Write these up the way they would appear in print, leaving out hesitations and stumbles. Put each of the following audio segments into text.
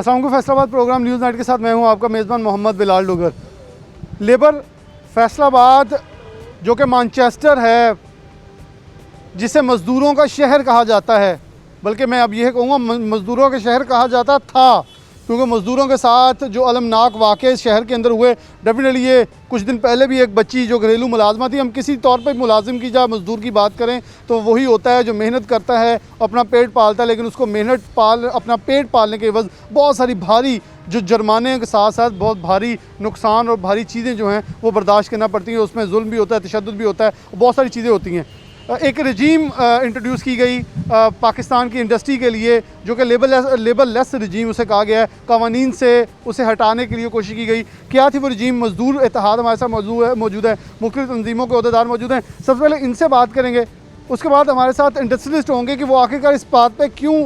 अस्सलाम वालेकुम। Faisalabad programme news night के साथ मैं हूं आपका मेज़बान मोहम्मद बिलाल डुगर। लेबर फैसलाबाद जो कि मैनचेस्टर है, जिसे मज़दूरों का शहर कहा जाता है, बल्कि मैं अब यह कहूँगा मज़दूरों का शहर कहा जाता था, क्योंकि मज़दूरों के साथ जो अलमनाक वाक़े शहर के अंदर हुए। डेफिनेटली ये कुछ दिन पहले भी एक बच्ची जो घरेलू मुलाजमा थी, हम किसी तौर पर मुलाजिम की या मज़दूर की बात करें तो वही होता है जो मेहनत करता है, अपना पेट पालता है, लेकिन उसको अपना पेट पालने के एवज़ बहुत सारी भारी जो जुर्माने के साथ साथ बहुत भारी नुकसान और भारी चीज़ें जो हैं वो बर्दाश्त करना पड़ती हैं। उसमें जुल्म भी होता है, तशद्दुद भी होता है, बहुत सारी चीज़ें होती हैं। एक रजीम इंट्रोड्यूस की गई पाकिस्तान की इंडस्ट्री के लिए, जो कि लेबर लेस रजीम उसे कहा गया है। कवानीन से उसे हटाने के लिए कोशिश की गई। क्या थी वो रजीम? मजदूर इत्तेहाद हमारे साथ मौजूद है, मुख्तलिफ तंजीमों के अहदेदार मौजूद हैं। सबसे पहले इनसे बात करेंगे, उसके बाद हमारे साथ इंडस्ट्रियलिस्ट होंगे कि वो आखिरकार इस बात पर क्यों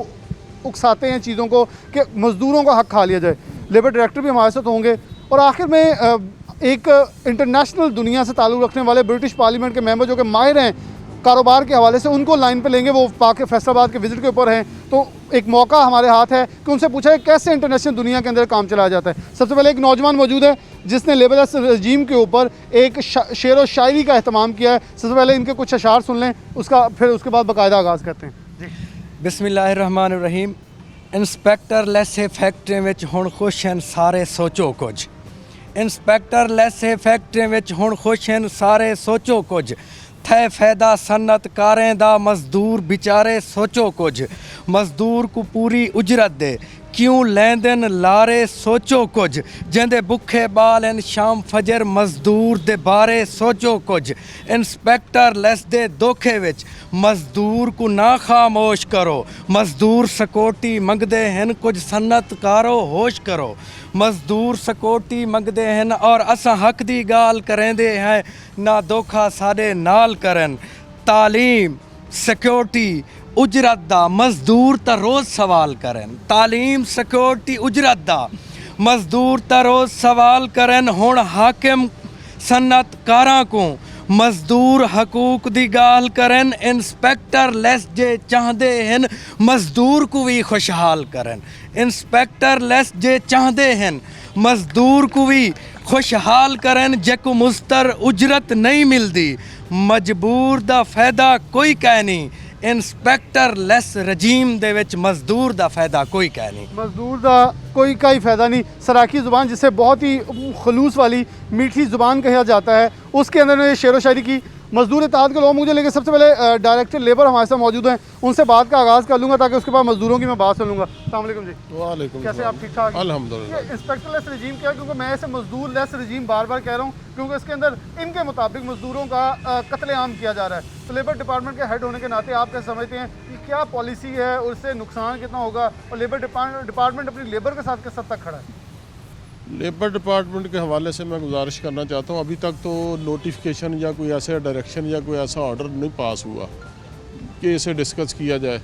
उकसाते हैं चीज़ों को कि मज़दूरों का हक़ खा लिया जाए। लेबर डायरेक्टर भी हमारे साथ होंगे, और आखिर में एक इंटरनेशनल दुनिया से ताल्लुक़ रखने वाले ब्रिटिश पार्लियामेंट के मेंबर जो कि माहिर हैं कारोबार के हवाले से, उनको लाइन पे लेंगे। वो फैसलाबाद के विज़िट के ऊपर हैं, तो एक मौका हमारे हाथ है कि उनसे पूछा है कैसे इंटरनेशनल दुनिया के अंदर काम चलाया जाता है। सबसे पहले एक नौजवान मौजूद है जिसने लेबर रजीम के ऊपर एक शेर व शायरी का एहतमाम किया है। सबसे पहले इनके कुछ अशार सुन लें, फिर उसके बाद बाकायदा आगाज़ करते हैं जी। बिस्मिल्लाहिर्रहमानिर्रहीम। इंस्पैक्टर लैसे फैक्ट्री विच हुण खुश हैं सारे सोचो कुछ। इंस्पैक्टर लैसे फैक्ट्री विच हुण खुश हैं सारे सोचो कुछ। थे फैदा सन्नतकारें दा मजदूर बेचारे सोचो कुछ। मजदूर को पूरी उजरत दे क्यों लैंदन लारे सोचो कुछ। जिंदे भुखे बाल इन शाम फजर मजदूर दे बारे सोचो कुछ। इंस्पैक्टर लैस दे धोखे विच मजदूर को ना खामोश करो। मजदूर सिक्योरिटी मंगदे हैं कुछ सन्नतकारो होश करो। मजदूर सिक्योरिटी मंगदे हैं और असां हक दी गाल करेंदे हैं, ना धोखा साडे नाल करन। तालीम सिक्योरिटी उजरत दा मजदूर ता रोज़ सवाल करन। तालीम सिक्योरिटी उजरत दा मजदूर ता रोज़ सवाल करन। हुण हाकिम सन्नतकारां को मजदूर हकूक दी गाल करन। इंस्पैक्टर लैस जे चाहदे हैं मजदूर को भी खुशहाल करन। इंस्पैक्टर लैस जे चाहदे हैं मजदूर को भी खुशहाल करन। जेको मुस्तर उजरत नहीं मिलती मजबूर दा फायदा कोई कह नहीं। इंस्पैक्टर लैस रजीम दे विच मजदूर दा फायदा कोई कह नहीं। मजदूर दा कोई का ही फ़ायदा नहीं। सराकी ज़ुबान, जिसे बहुत ही खलूस वाली मीठी ज़ुबान कहा जाता है, उसके अंदर ने शेर व शायरी की। मजदूर इत्तेहाद के लोग मुझे लेकर सबसे पहले डायरेक्टर लेबर हमारे साथ मौजूद हैं, उनसे बात का आगाज़ कर लूँगा ताकि उसके बाद मजदूरों की मैं बात सुन लूँगा। अस्सलाम वालेकुम जी। वालेकुम। कैसे आप? ठीक ठाक? अल्हम्दुलिल्लाह। इंस्पेक्टर लेस रजीम क्या है? क्योंकि मैं इसे मजदूर लेस रजीम बार बार कह रहा हूँ, क्योंकि इसके अंदर इनके मुताबिक मजदूरों का कत्लेआम किया जा रहा है। तो लेबर डिपार्टमेंट के हेड होने के नाते आप कैसे समझते हैं कि क्या पॉलिसी है और उससे नुकसान कितना होगा, और लेबर डिपार्टमेंट अपनी लेबर के साथ किस हद तक खड़ा है? लेबर डिपार्टमेंट के हवाले से मैं गुजारिश करना चाहता हूँ, अभी तक तो नोटिफिकेशन या कोई ऐसा डायरेक्शन या कोई ऐसा ऑर्डर नहीं पास हुआ कि इसे डिस्कस किया जाए,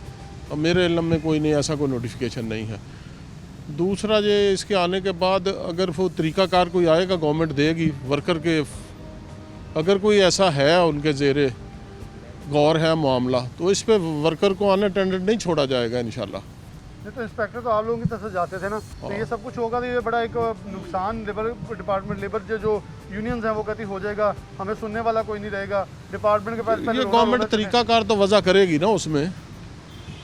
और मेरे इल्म में कोई नहीं, ऐसा कोई नोटिफिकेशन नहीं है। दूसरा ये, इसके आने के बाद अगर वो तरीक़ाकार कोई आएगा, गवर्नमेंट देगी वर्कर के, अगर कोई ऐसा है उनके ज़ेरे गौर है मामला, तो इस पर वर्कर को अनअटेंडेड नहीं छोड़ा जाएगा इंशाल्लाह। नहीं तो इंस्पेक्टर तो आप लोगों की तरफ से जाते थे ना, तो ये सब कुछ होगा तो ये बड़ा एक नुकसान लेबर डिपार्टमेंट, लेबर जो यूनियंस हैं वो कहती हो जाएगा, हमें सुनने वाला कोई नहीं रहेगा डिपार्टमेंट के पास। ये गवर्नमेंट तरीक़ाकार तो वज़ा करेगी ना, उसमें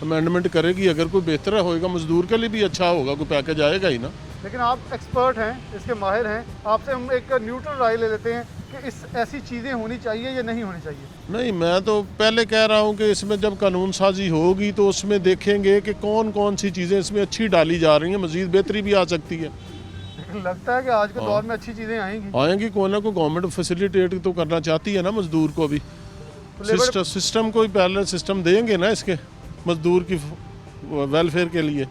अमेंडमेंट करेगी। अगर कोई बेहतर होएगा मजदूर के लिए भी अच्छा होगा, कोई पैकेज आएगा ही ना। लेकिन आप एक्सपर्ट हैं, इसके माहिर हैं, आपसे हम एक न्यूट्रल राय ले लेते हैं कि ऐसी चीज़ें होनी चाहिए या नहीं होनी चाहिए। नहीं, मैं तो पहले कह रहा हूँ कि इसमें जब कानून साजी होगी तो उसमें देखेंगे कि कौन कौन सी चीज़ें इसमें अच्छी डाली जा रही हैं, मज़ीद बेहतरी भी आ सकती है। लेकिन लगता है कि आज के दौर में अच्छी चीज़ें आएंगी कोई ना कोई गवर्नमेंट फैसिलिटेट तो करना चाहती है ना मजदूर को भी। सिस्टम कोई पैरेलल सिस्टम देंगे ना इसके मजदूर की वेलफेयर के लिए।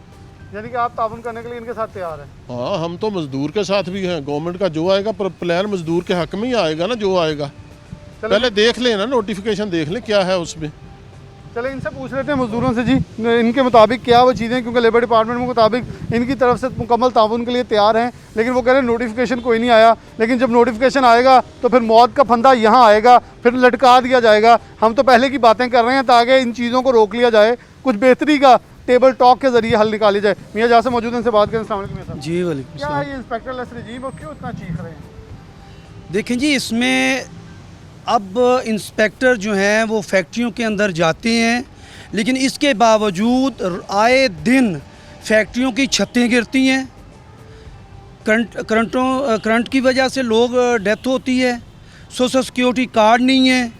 यानी कि आप ताउन करने के लिए इनके साथ तैयार हैं? हाँ, हम तो मजदूर के साथ भी हैं। गवर्नमेंट का जो आएगा प्लान मजदूर के हक में ही आएगा ना, जो आएगा। पहले देख लें ना, नोटिफिकेशन देख लें क्या है उसमें। चले इनसे पूछ लेते हैं मजदूरों से जी, इनके मुताबिक क्या वो चीज़ें, क्योंकि लेबर डिपार्टमेंट के मुताबिक इनकी तरफ से मुकम्मल ताउन के लिए तैयार हैं, लेकिन वो कह रहे हैं नोटिफिकेशन कोई नहीं आया। लेकिन जब नोटिफिकेशन आएगा तो फिर मौत का फंदा यहाँ आएगा, फिर लटका दिया जाएगा। हम तो पहले की बातें कर रहे हैं ताकि इन चीज़ों को रोक लिया जाए, कुछ बेहतरी का टेबल टॉक के जरिए हल निकाली जाए। मियाँ जहाँ से मौजूद हैं, इनसे बात करें। अस्सलाम वालेकुम मियाँ साहब। जी वालेकुम क्या सलाम। है ये इंस्पेक्टर लेस रजीम और क्यों इतना चीख रहे हैं? देखें जी, इसमें अब इंस्पेक्टर जो हैं वो फैक्ट्रियों के अंदर जाते हैं, लेकिन इसके बावजूद आए दिन फैक्ट्रियों की छतें गिरती हैं, करंट की वजह से लोग डेथ होती है, सोशल सिक्योरिटी कार्ड नहीं है,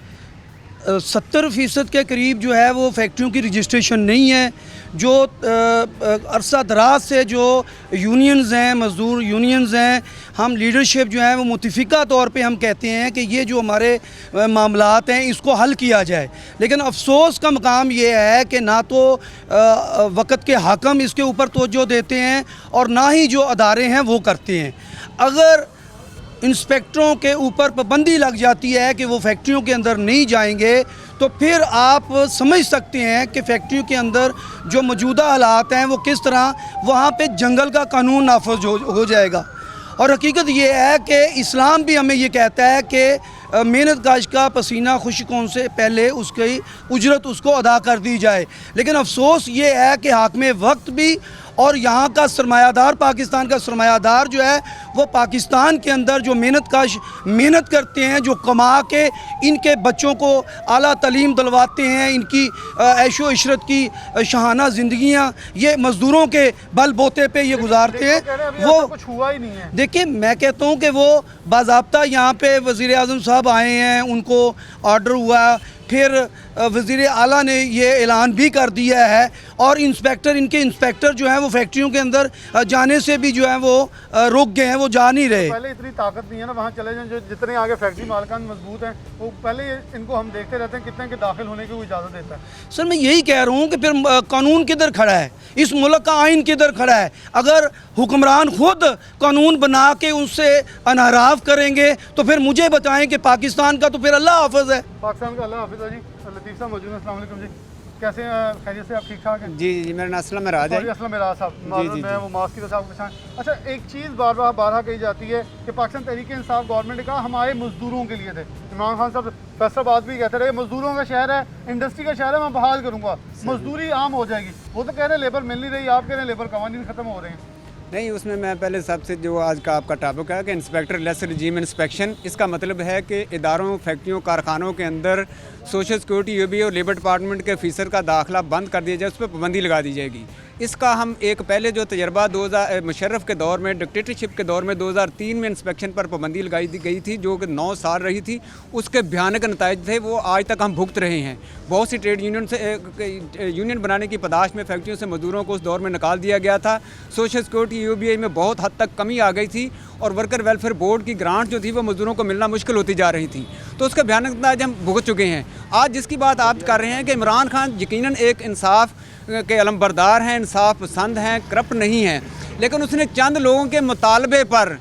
70% के करीब जो है वो फैक्ट्रियों की रजिस्ट्रेशन नहीं है। जो अरसा दराज से जो यूनियंस हैं, मज़दूर यूनियंस हैं, हम लीडरशिप जो है वो मुतफ़िका तौर पे हम कहते हैं कि ये जो हमारे मामलात हैं इसको हल किया जाए, लेकिन अफसोस का मकाम ये है कि ना तो वक़्त के हाकम इसके ऊपर तवज्जो देते हैं और ना ही जो अदारे हैं वो करते हैं। अगर इंस्पेक्टरों के ऊपर पाबंदी लग जाती है कि वो फैक्ट्रियों के अंदर नहीं जाएंगे, तो फिर आप समझ सकते हैं कि फैक्ट्रियों के अंदर जो मौजूदा हालात हैं वो किस तरह वहाँ पे जंगल का कानून नाफज हो जाएगा। और हकीकत ये है कि इस्लाम भी हमें ये कहता है कि मेहनत काश का पसीना खुश्क होने से पहले उसकी उजरत उसको अदा कर दी जाए। लेकिन अफसोस ये है कि हाकिम वक्त भी और यहाँ का सरमायादार, पाकिस्तान का सरमायादार जो है वो पाकिस्तान के अंदर जो मेहनत करते हैं, जो कमा के इनके बच्चों को आला तालीम दिलवाते हैं, इनकी ऐशो इशरत की शहाना ज़िंदगियाँ ये मज़दूरों के बल बोते पे ये गुजारते हैं। वो कुछ हुआ ही नहीं है। देखिए, मैं कहता हूँ कि वो बाज़ाब्ता यहाँ पे वज़ीर आज़म साहब आए हैं, उनको ऑर्डर हुआ, फिर वज़ीर आला ने ये ऐलान भी कर दिया है और इनके इंस्पेक्टर जो हैं वो फैक्ट्रियों के अंदर जाने से भी जो है वो रुक गए हैं, वो जा नहीं रहे। पहले इतनी ताकत नहीं है ना, वहाँ चले जाएं जो जितने आगे फैक्ट्री मालिकान मजबूत हैं वो पहले इनको हम देखते रहते हैं कितने के दाखिल होने की वो इजाज़त देता है। सर, मैं यही कह रहा हूँ कि फिर कानून किधर खड़ा है, इस मुल्क का आइन किधर खड़ा है? अगर हुक्मरान खुद कानून बना के उससे अनहराफ करेंगे तो फिर मुझे बताएं कि पाकिस्तान का तो फिर अल्लाह हाफ़िज़ है। पाकिस्तान का अल्लाह हाफिज़ है जी। लतीफ़ साहब मौजूद हैं। अस्सलाम वालेकुम जी, कैसे हैं? खैरियत से? आप ठीक ठाक हैं? जी जी, मेरा नाम असलम मिराज है। असलम मिराज साहब, मालूम है वो मास्क की वजह से आपको पहचान। अच्छा, एक चीज़ बारहा कही जाती है कि पाकिस्तान तहरीक इंसाफ गवर्नमेंट ने कहा हमारे मजदूरों के लिए थे। इमरान खान साहब फैसलाबाद भी कहते रहे मजदूरों का शहर है, इंडस्ट्री का शहर है, मैं बहाल करूँगा, मजदूरी आम हो जाएगी। वो तो कह रहे हैं लेबर मिल नहीं रही, आप कह रहे हैं लेबर कवानीन ख़त्म हो रहे हैं। नहीं, उसमें मैं पहले सबसे जो आज का आपका टॉपिक है कि इंस्पेक्टर लेस रजीम इंस्पेक्शन, इसका मतलब है कि इदारों, फैक्ट्रियों, कारखानों के अंदर सोशल सिक्योरिटी यूबी और लेबर डिपार्टमेंट के ऑफिसर का दाखिला बंद कर दिया जाए, उस पर पाबंदी लगा दी जाएगी। इसका हम एक पहले जो तजर्बा 2000 मुशर्रफ के दौर में, डिक्टेटरशिप के दौर में 2003 में इंस्पेक्शन पर पाबंदी लगाई गई थी, जो कि 9 साल रही थी। उसके भयानक नताइज थे, वो आज तक हम भुगत रहे हैं। बहुत सी ट्रेड यूनियन बनाने की पदाश में फैक्ट्रियों से मजदूरों को उस दौर में निकाल दिया गया था। सोशल सिक्योरिटी यूबीआई में बहुत हद तक कमी आ गई थी और वर्कर वेलफेयर बोर्ड की ग्रांट जो थी वो मजदूरों को मिलना मुश्किल होती जा रही थी। तो उसका भयानक नताइज हम भुगत चुके हैं। आज जिसकी बात आप कर रहे हैं कि इमरान खान यकीनन एक इंसाफ के अलमबरदार हैं, इंसाफ पसंद हैं, करप्ट नहीं हैं, लेकिन उसने चंद लोगों के मुतालबे पर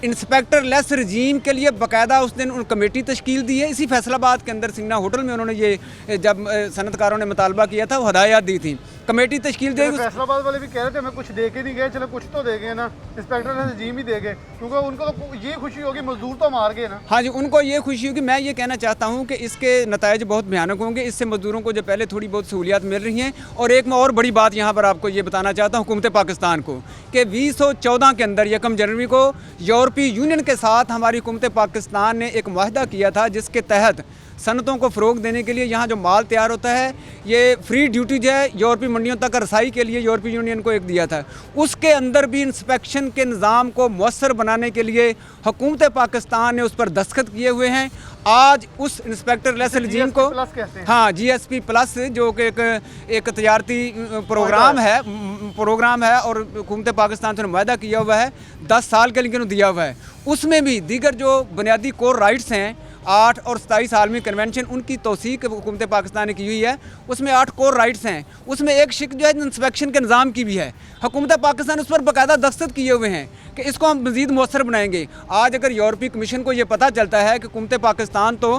इंस्पेक्टर लेस रजीम के लिए बाकायदा उस दिन उन कमेटी तश्कील दी है। इसी फैसलाबाद के अंदर सिंगना होटल में उन्होंने ये जब सनतकारों ने मुतालबा किया था वो हदायत दी थी, कमेटी तश्कील दे। फैसलाबाद वाले भी कह रहे थे हमें कुछ दे के नहीं गए, चलो कुछ तो दे गए ना, इंस्पेक्टर लेस रजीम ही दे गए, क्योंकि उनको तो ये खुशी होगी मजदूर तो मार गए ना। हाँ जी, उनको ये खुशी होगी। मैं ये कहना चाहता हूँ कि इसके नताइज बहुत भयानक होंगे। इससे मजदूरों को जो पहले थोड़ी बहुत सहूलियात मिल रही हैं, और एक मैं और बड़ी बात यहाँ पर आपको ये बताना चाहता हूँ हुकूमत पाकिस्तान को कि 2014 के अंदर 1 जनवरी को यूरोपीय यूनियन के साथ हमारी हुकूमत पाकिस्तान ने एक मुआहदा किया था, जिसके तहत सनतों को फ़रोग देने के लिए यहाँ जो माल तैयार होता है ये फ्री ड्यूटीज है, यूरोपीय मंडियों तक रसाई के लिए यूरोपीय यूनियन को एक दिया था। उसके अंदर भी इंस्पेक्शन के निज़ाम को मौसर बनाने के लिए हुकूमत पाकिस्तान ने उस पर दस्तखत किए हुए हैं। आज उस इंस्पेक्टर लेस रजीम को, हाँ, GSP प्लस, जो कि एक तजारती प्रोग्राम है और हुकूमत पाकिस्तान से मुआहदा किया हुआ है, 10 साल के लिए दिया हुआ है। उसमें भी दीगर जो बुनियादी कोर राइट्स हैं, 8 और 27 आलमी कन्वेंशन, उनकी तौसीक हुकूमत पाकिस्तान ने की हुई है। उसमें 8 कोर राइट्स हैं, उसमें एक शिक जो है इंस्पेक्शन के निज़ाम की भी है। हुकूमत पाकिस्तान उस पर बाकायदा दस्तखत किए हुए हैं कि इसको हम मज़ीद मौसर बनाएंगे। आज अगर यूरोपीय कमीशन को ये पता चलता है कि हुकूमत पाकिस्तान तो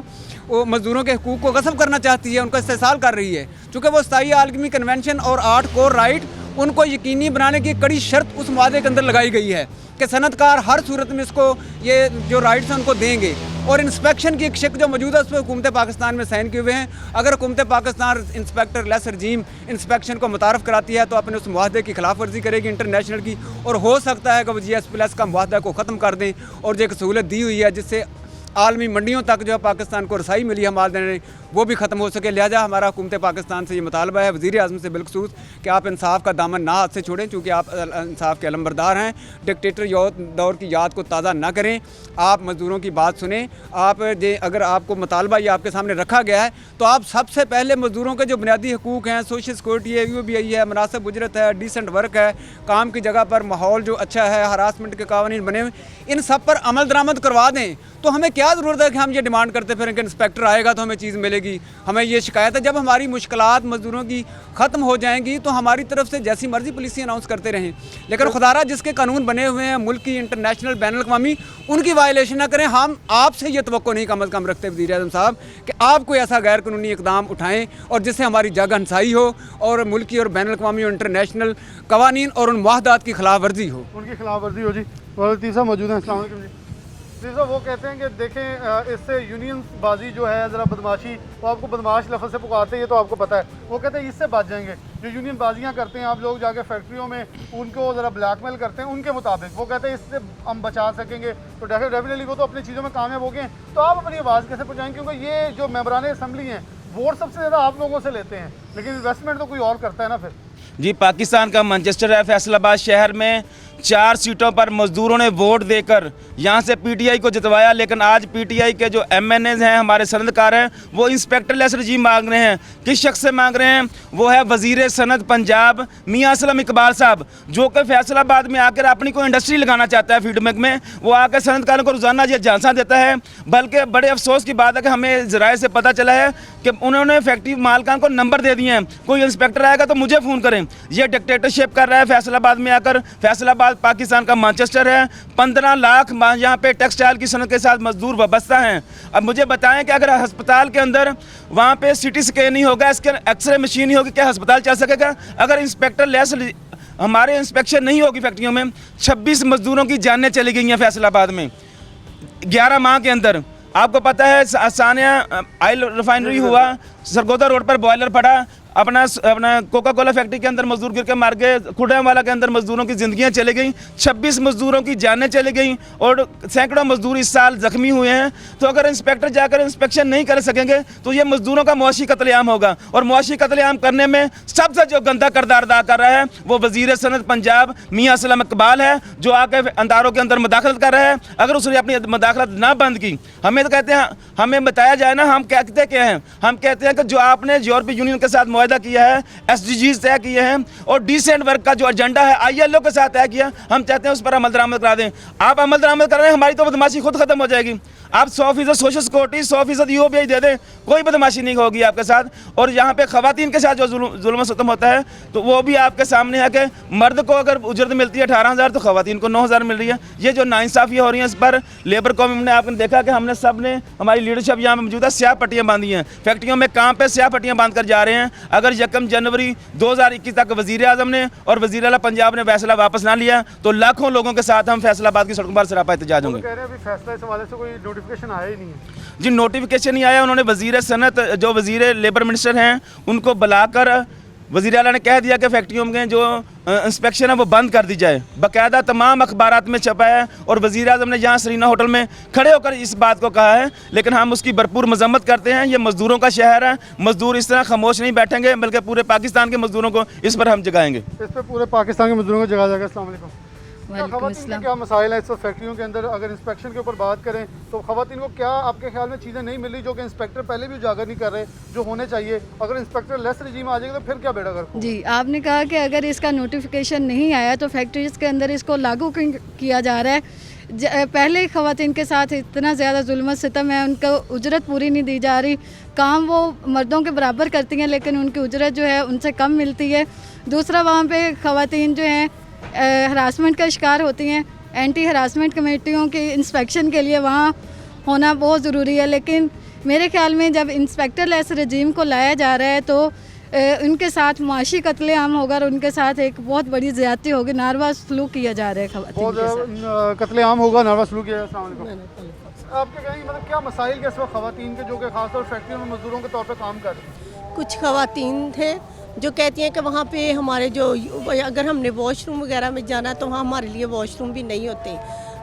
वो मज़दूरों के हकूक़ को गस्ब करना चाहती है, उनका इस्तेसाल कर रही है, चूँकि वो 27 आलमी कन्वेंशन और 8 कोर राइट उनको यकीनी बनाने की कड़ी शर्त उस वादे के अंदर लगाई गई है कि सनतकार हर सूरत में इसको ये जो राइट्स हैं उनको देंगे। और इंस्पेक्शन की एक शिक जो मौजूद है उस पर हुकूमत पाकिस्तान में साइन किए हुए हैं। अगर हुकूमत पाकिस्तान इंस्पेक्टर लेस रजीम इंस्पेक्शन को मुतारफ़ कराती है तो अपने उस मुआहदे की खिलाफ वर्जी करेगी इंटरनेशनल की, और हो सकता है कि वो GSP+ का मुआहदा को ख़त्म कर दें। और जो एक सहूलत दी हुई है जिससे आलमी मंडियों तक जो है पाकिस्तान को रसाई मिली है माल देने, वो भी ख़त्म हो सके। लिहाजा हमारा हुकूमत पाकिस्तान से ये मुतालबा है, वज़ीर आज़म से बिलखसूस, कि आप इंसाफ का दामन ना हाथ से छोड़ें, चूँकि आप इंसाफ के अलमबरदार हैं। डिक्टेटर दौर की याद को ताज़ा ना करें, आप मज़दूरों की बात सुनें। आप अगर आपको मुतालबा ये आपके सामने रखा गया है तो आप सबसे पहले मज़दूरों के जो बुनियादी हकूक़ हैं, सोशल सिक्योरिटी है, UBI है, मुनासिब उजरत है, डिसेंट वर्क है, काम की जगह पर माहौल जो अच्छा है, हरासमेंट के कानून बने हुए, इन सब पर अमल दरामद करवा दें। तो हमें क्या ज़रूरत है कि हम ये डिमांड करते फिर कि इंस्पेक्टर आएगा तो हमें चीज़ मिलेगी। हमें ये शिकायत है, जब हमारी मुश्किलात मज़दूरों की ख़त्म हो जाएंगी तो हमारी तरफ से जैसी मर्ज़ी पॉलिसी अनाउंस करते रहें, लेकिन खुदारा जिसके कानून बने हुए हैं मुल्क की, इंटरनेशनल बैनुल-अक़वामी, उनकी वायलेशन ना करें। हम आपसे ये तवक्को नहीं कम अज़ कम रखते वज़ीर आज़म साहब कि आप कोई ऐसा गैर कानूनी इक़दाम उठाएँ और जिससे हमारी जग हंसाई हो और मुल्की और बैनुल-अक़वामी और इंटरनेशनल कवानीन और उन मुआहदात की खिलाफ वर्जी हो। उनकी खिलाफ वर्जी हो जी। तीसरा मौजूद है। अस्सलाम वालेकुम जी। तीसरा वो कहते हैं कि देखें इससे यूनियन बाजी जो है ज़रा बदमाशी, वो आपको बदमाश लफ्ज़ से पुकारते हैं, ये तो आपको पता है। वो कहते हैं इससे बच जाएंगे। जो यूनियन बाजियाँ करते हैं आप लोग जाके फैक्ट्रियों में उनको ज़रा ब्लैकमेल करते हैं, उनके मुताबिक वो कहते हैं इससे हम बचा सकेंगे। तो डेफिनेटली वो तो अपनी चीज़ों में कामयाब हो गए हैं, तो आप अपनी आवाज़ कैसे पहुँचाएंगे? क्योंकि ये जो मेंबरान असम्बली हैं वोट सबसे ज़्यादा आप लोगों से लेते हैं, लेकिन इन्वेस्टमेंट तो कोई और करता है ना। फिर जी, पाकिस्तान का मैनचेस्टर है। फैसलाबाद शहर में 4 सीटों पर मज़दूरों ने वोट देकर यहाँ से PTI को जितवाया, लेकिन आज PTI के जो MNAs हैं, हमारे सनदकार हैं, वो इंस्पेक्टर लेस रजीम मांग रहे हैं। किस शख्स से मांग रहे हैं? वो है वज़ीर सनद पंजाब मियाँ असलम इकबाल साहब, जो कि फैसलाबाद में आकर अपनी कोई इंडस्ट्री लगाना चाहता है फीडबैक में। वो आकर सनदकारों को रोज़ाना ये झांसा देता है। बल्कि बड़े अफसोस की बात है कि हमें ज़राए से पता चला है कि उन्होंने फैक्ट्री मालकान को नंबर दे दिए हैं, कोई इंस्पेक्टर आएगा तो मुझे फ़ोन करें। ये डिक्टेटरशिप कर रहा है फैसलाबाद में आकर। फैसलाबाद पाकिस्तान का मैनचेस्टर है। 15 लाख यहाँ पे टेक्सटाइल की सनत के साथ मजदूर वाबस्ता हैं। अब मुझे बताएं कि अगर अस्पताल के अंदर वहाँ पे CT स्कैन नहीं होगा, इसके एक्सरे मशीन नहीं होगी, क्या अस्पताल चल सकेगा? अगर इंस्पेक्टर लेस हमारे इंस्पेक्शन नहीं होगी फैक्ट्रियों में, 26 मजदूरों की जानें चली गई हैं फैसलाबाद में 11 माह के अंदर। आपको पता है सानिया ऑयल रिफाइनरी हुआ, सरगोदा रोड पर बॉयलर फटा, अपना कोका कोला फैक्ट्री के अंदर मजदूर गिर के मार गए, खुडैवाला के अंदर मजदूरों की ज़िंदगियां चली गई, 26 मजदूरों की जानें चली गई और सैकड़ों मजदूर इस साल ज़ख्मी हुए हैं। तो अगर इंस्पेक्टर जाकर इंस्पेक्शन नहीं कर सकेंगे तो ये मजदूरों का मुआशी कत्लेआम होगा, और मुआशी कत्लेआम करने में सबसे जो गंदा किरदार अदा कर रहा है वो वज़ीर सनद पंजाब मियाँ असलम इकबाल है, जो आकर अंदारों के अंदर मुदाखलत कर रहा है। अगर उसने अपनी मुदाखलत ना बंद की, हमें तो कहते हैं, हमें बताया जाए ना, हम कहते क्या हैं? हम कहते हैं कि जो आपने यूरोपीय यूनियन के साथ मुआहदा किया है, SDGs तय किए हैं और डिसेंट वर्क का जो एजेंडा है ILO के साथ तय किया, हम चाहते हैं उस पर अमल दरामद करा दें। आप अमल दरामद कर रहे हैं, हमारी तो बदमाशी खुद खत्म हो जाएगी। आप 100% सोशल सिक्योरिटी, 100% UBI दे दें, कोई बदमाशी नहीं होगी आपके साथ। और यहाँ पे ख़वातीन के साथ जो जुल्म सितम होता है तो वो भी आपके सामने है कि मर्द को अगर उजरत मिलती है 18,000 तो ख़वातीन को 9,000 मिल रही है। ये जो नाइंसाफ़ी हो रही है, इस पर लेबर कौम ने, आपने देखा कि हमने सब ने, हमारी लीडरशिप यहाँ मौजूद है, स्याह पट्टियाँ बांधी हैं फैक्ट्रियों में, काम पे स्याह पट्टियाँ बांध कर जा रहे हैं। अगर 1 जनवरी 2021 तक वज़ीर आज़म ने और वज़ीर आला पंजाब ने फैसला वापस ना लिया तो लाखों लोगों के साथ हम फैसलाबाद की सड़कों पर सरापा एहतजाज होंगे। कह रहे हैं अभी फैसला इस हवाले से कोई नोटिफिकेशन आया ही नहीं है। जी, नोटिफिकेशन नहीं आया। उन्होंने वज़ीर सनत, जो वज़ीर लेबर मिनिस्टर हैं, उनको बुलाकर वज़ीर आला ने कह दिया कि फैक्ट्रियों में जो इंस्पेक्शन है वो बंद कर दी जाए। बाकायदा तमाम अखबारात में छपा है और वज़ीर आज़म ने यहाँ सरीना होटल में खड़े होकर इस बात को कहा है, लेकिन हम उसकी भरपूर मजम्मत करते हैं। ये मज़दूरों का शहर है, मज़दूर इस तरह खामोश नहीं बैठेंगे, बल्कि पूरे पाकिस्तान के मज़दूरों को इस पर हम जगाएंगे। इस पर पूरे पाकिस्तान के मज़दूरों को जगा जाएगा। अस्सलाम वालेकुम। वालेकुम ख़वातीन के अस्सलाम। क्या मसाइल हैं इस वक्त फैक्ट्रियों के अंदर? अगर इंस्पेक्शन के ऊपर बात करें तो ख़वातीन को क्या आपके ख्याल में चीज़ें नहीं मिल रही जो कि इंस्पेक्टर पहले भी उजागर नहीं कर रहे, जो होने चाहिए? अगर इंस्पेक्टर लेस रजीम आ जाएगा तो फिर क्या बेड़ा गर्क होगा? जी, आपने कहा कि अगर इसका नोटिफिकेशन नहीं आया तो फैक्ट्रीज़ के अंदर इसको लागू किया जा रहा है। पहले ही ख़वातीन के साथ इतना ज़्यादा जुल्म सितम है, उनको उजरत पूरी नहीं दी जा रही। काम वो मर्दों के बराबर करती हैं लेकिन उनकी उजरत जो है उनसे कम मिलती है। दूसरा, वहाँ पे ख़वातीन जो हैं हरासमेंट का शिकार होती हैं। एंटी हरासमेंट कमेटियों की इंस्पेक्शन के लिए वहाँ होना बहुत ज़रूरी है, लेकिन मेरे ख्याल में जब इंस्पेक्टर लेस रजीम को लाया जा रहा है तो उनके साथ मुआशी कत्लेआम होगा और उनके साथ एक बहुत बड़ी ज़्यादती होगी, नारवा सलूक किया जा रहा है ख़वातीन के साथ। कत्लेआम होगा, नारवा सलूक किया। अस्सलाम वालेकुम। आपके कहेंगे मतलब क्या मसाइल के इस वक्त ख़वातीन के जो कि खासतौर फैक्ट्रियों में मजदूरों के तौर पर काम कर रहे हैं? कुछ ख़वातीन थे जो कहती हैं कि वहाँ पे हमारे जो अगर हमने वॉशरूम वगैरह में जाना है तो वहाँ हमारे लिए वॉशरूम भी नहीं होते,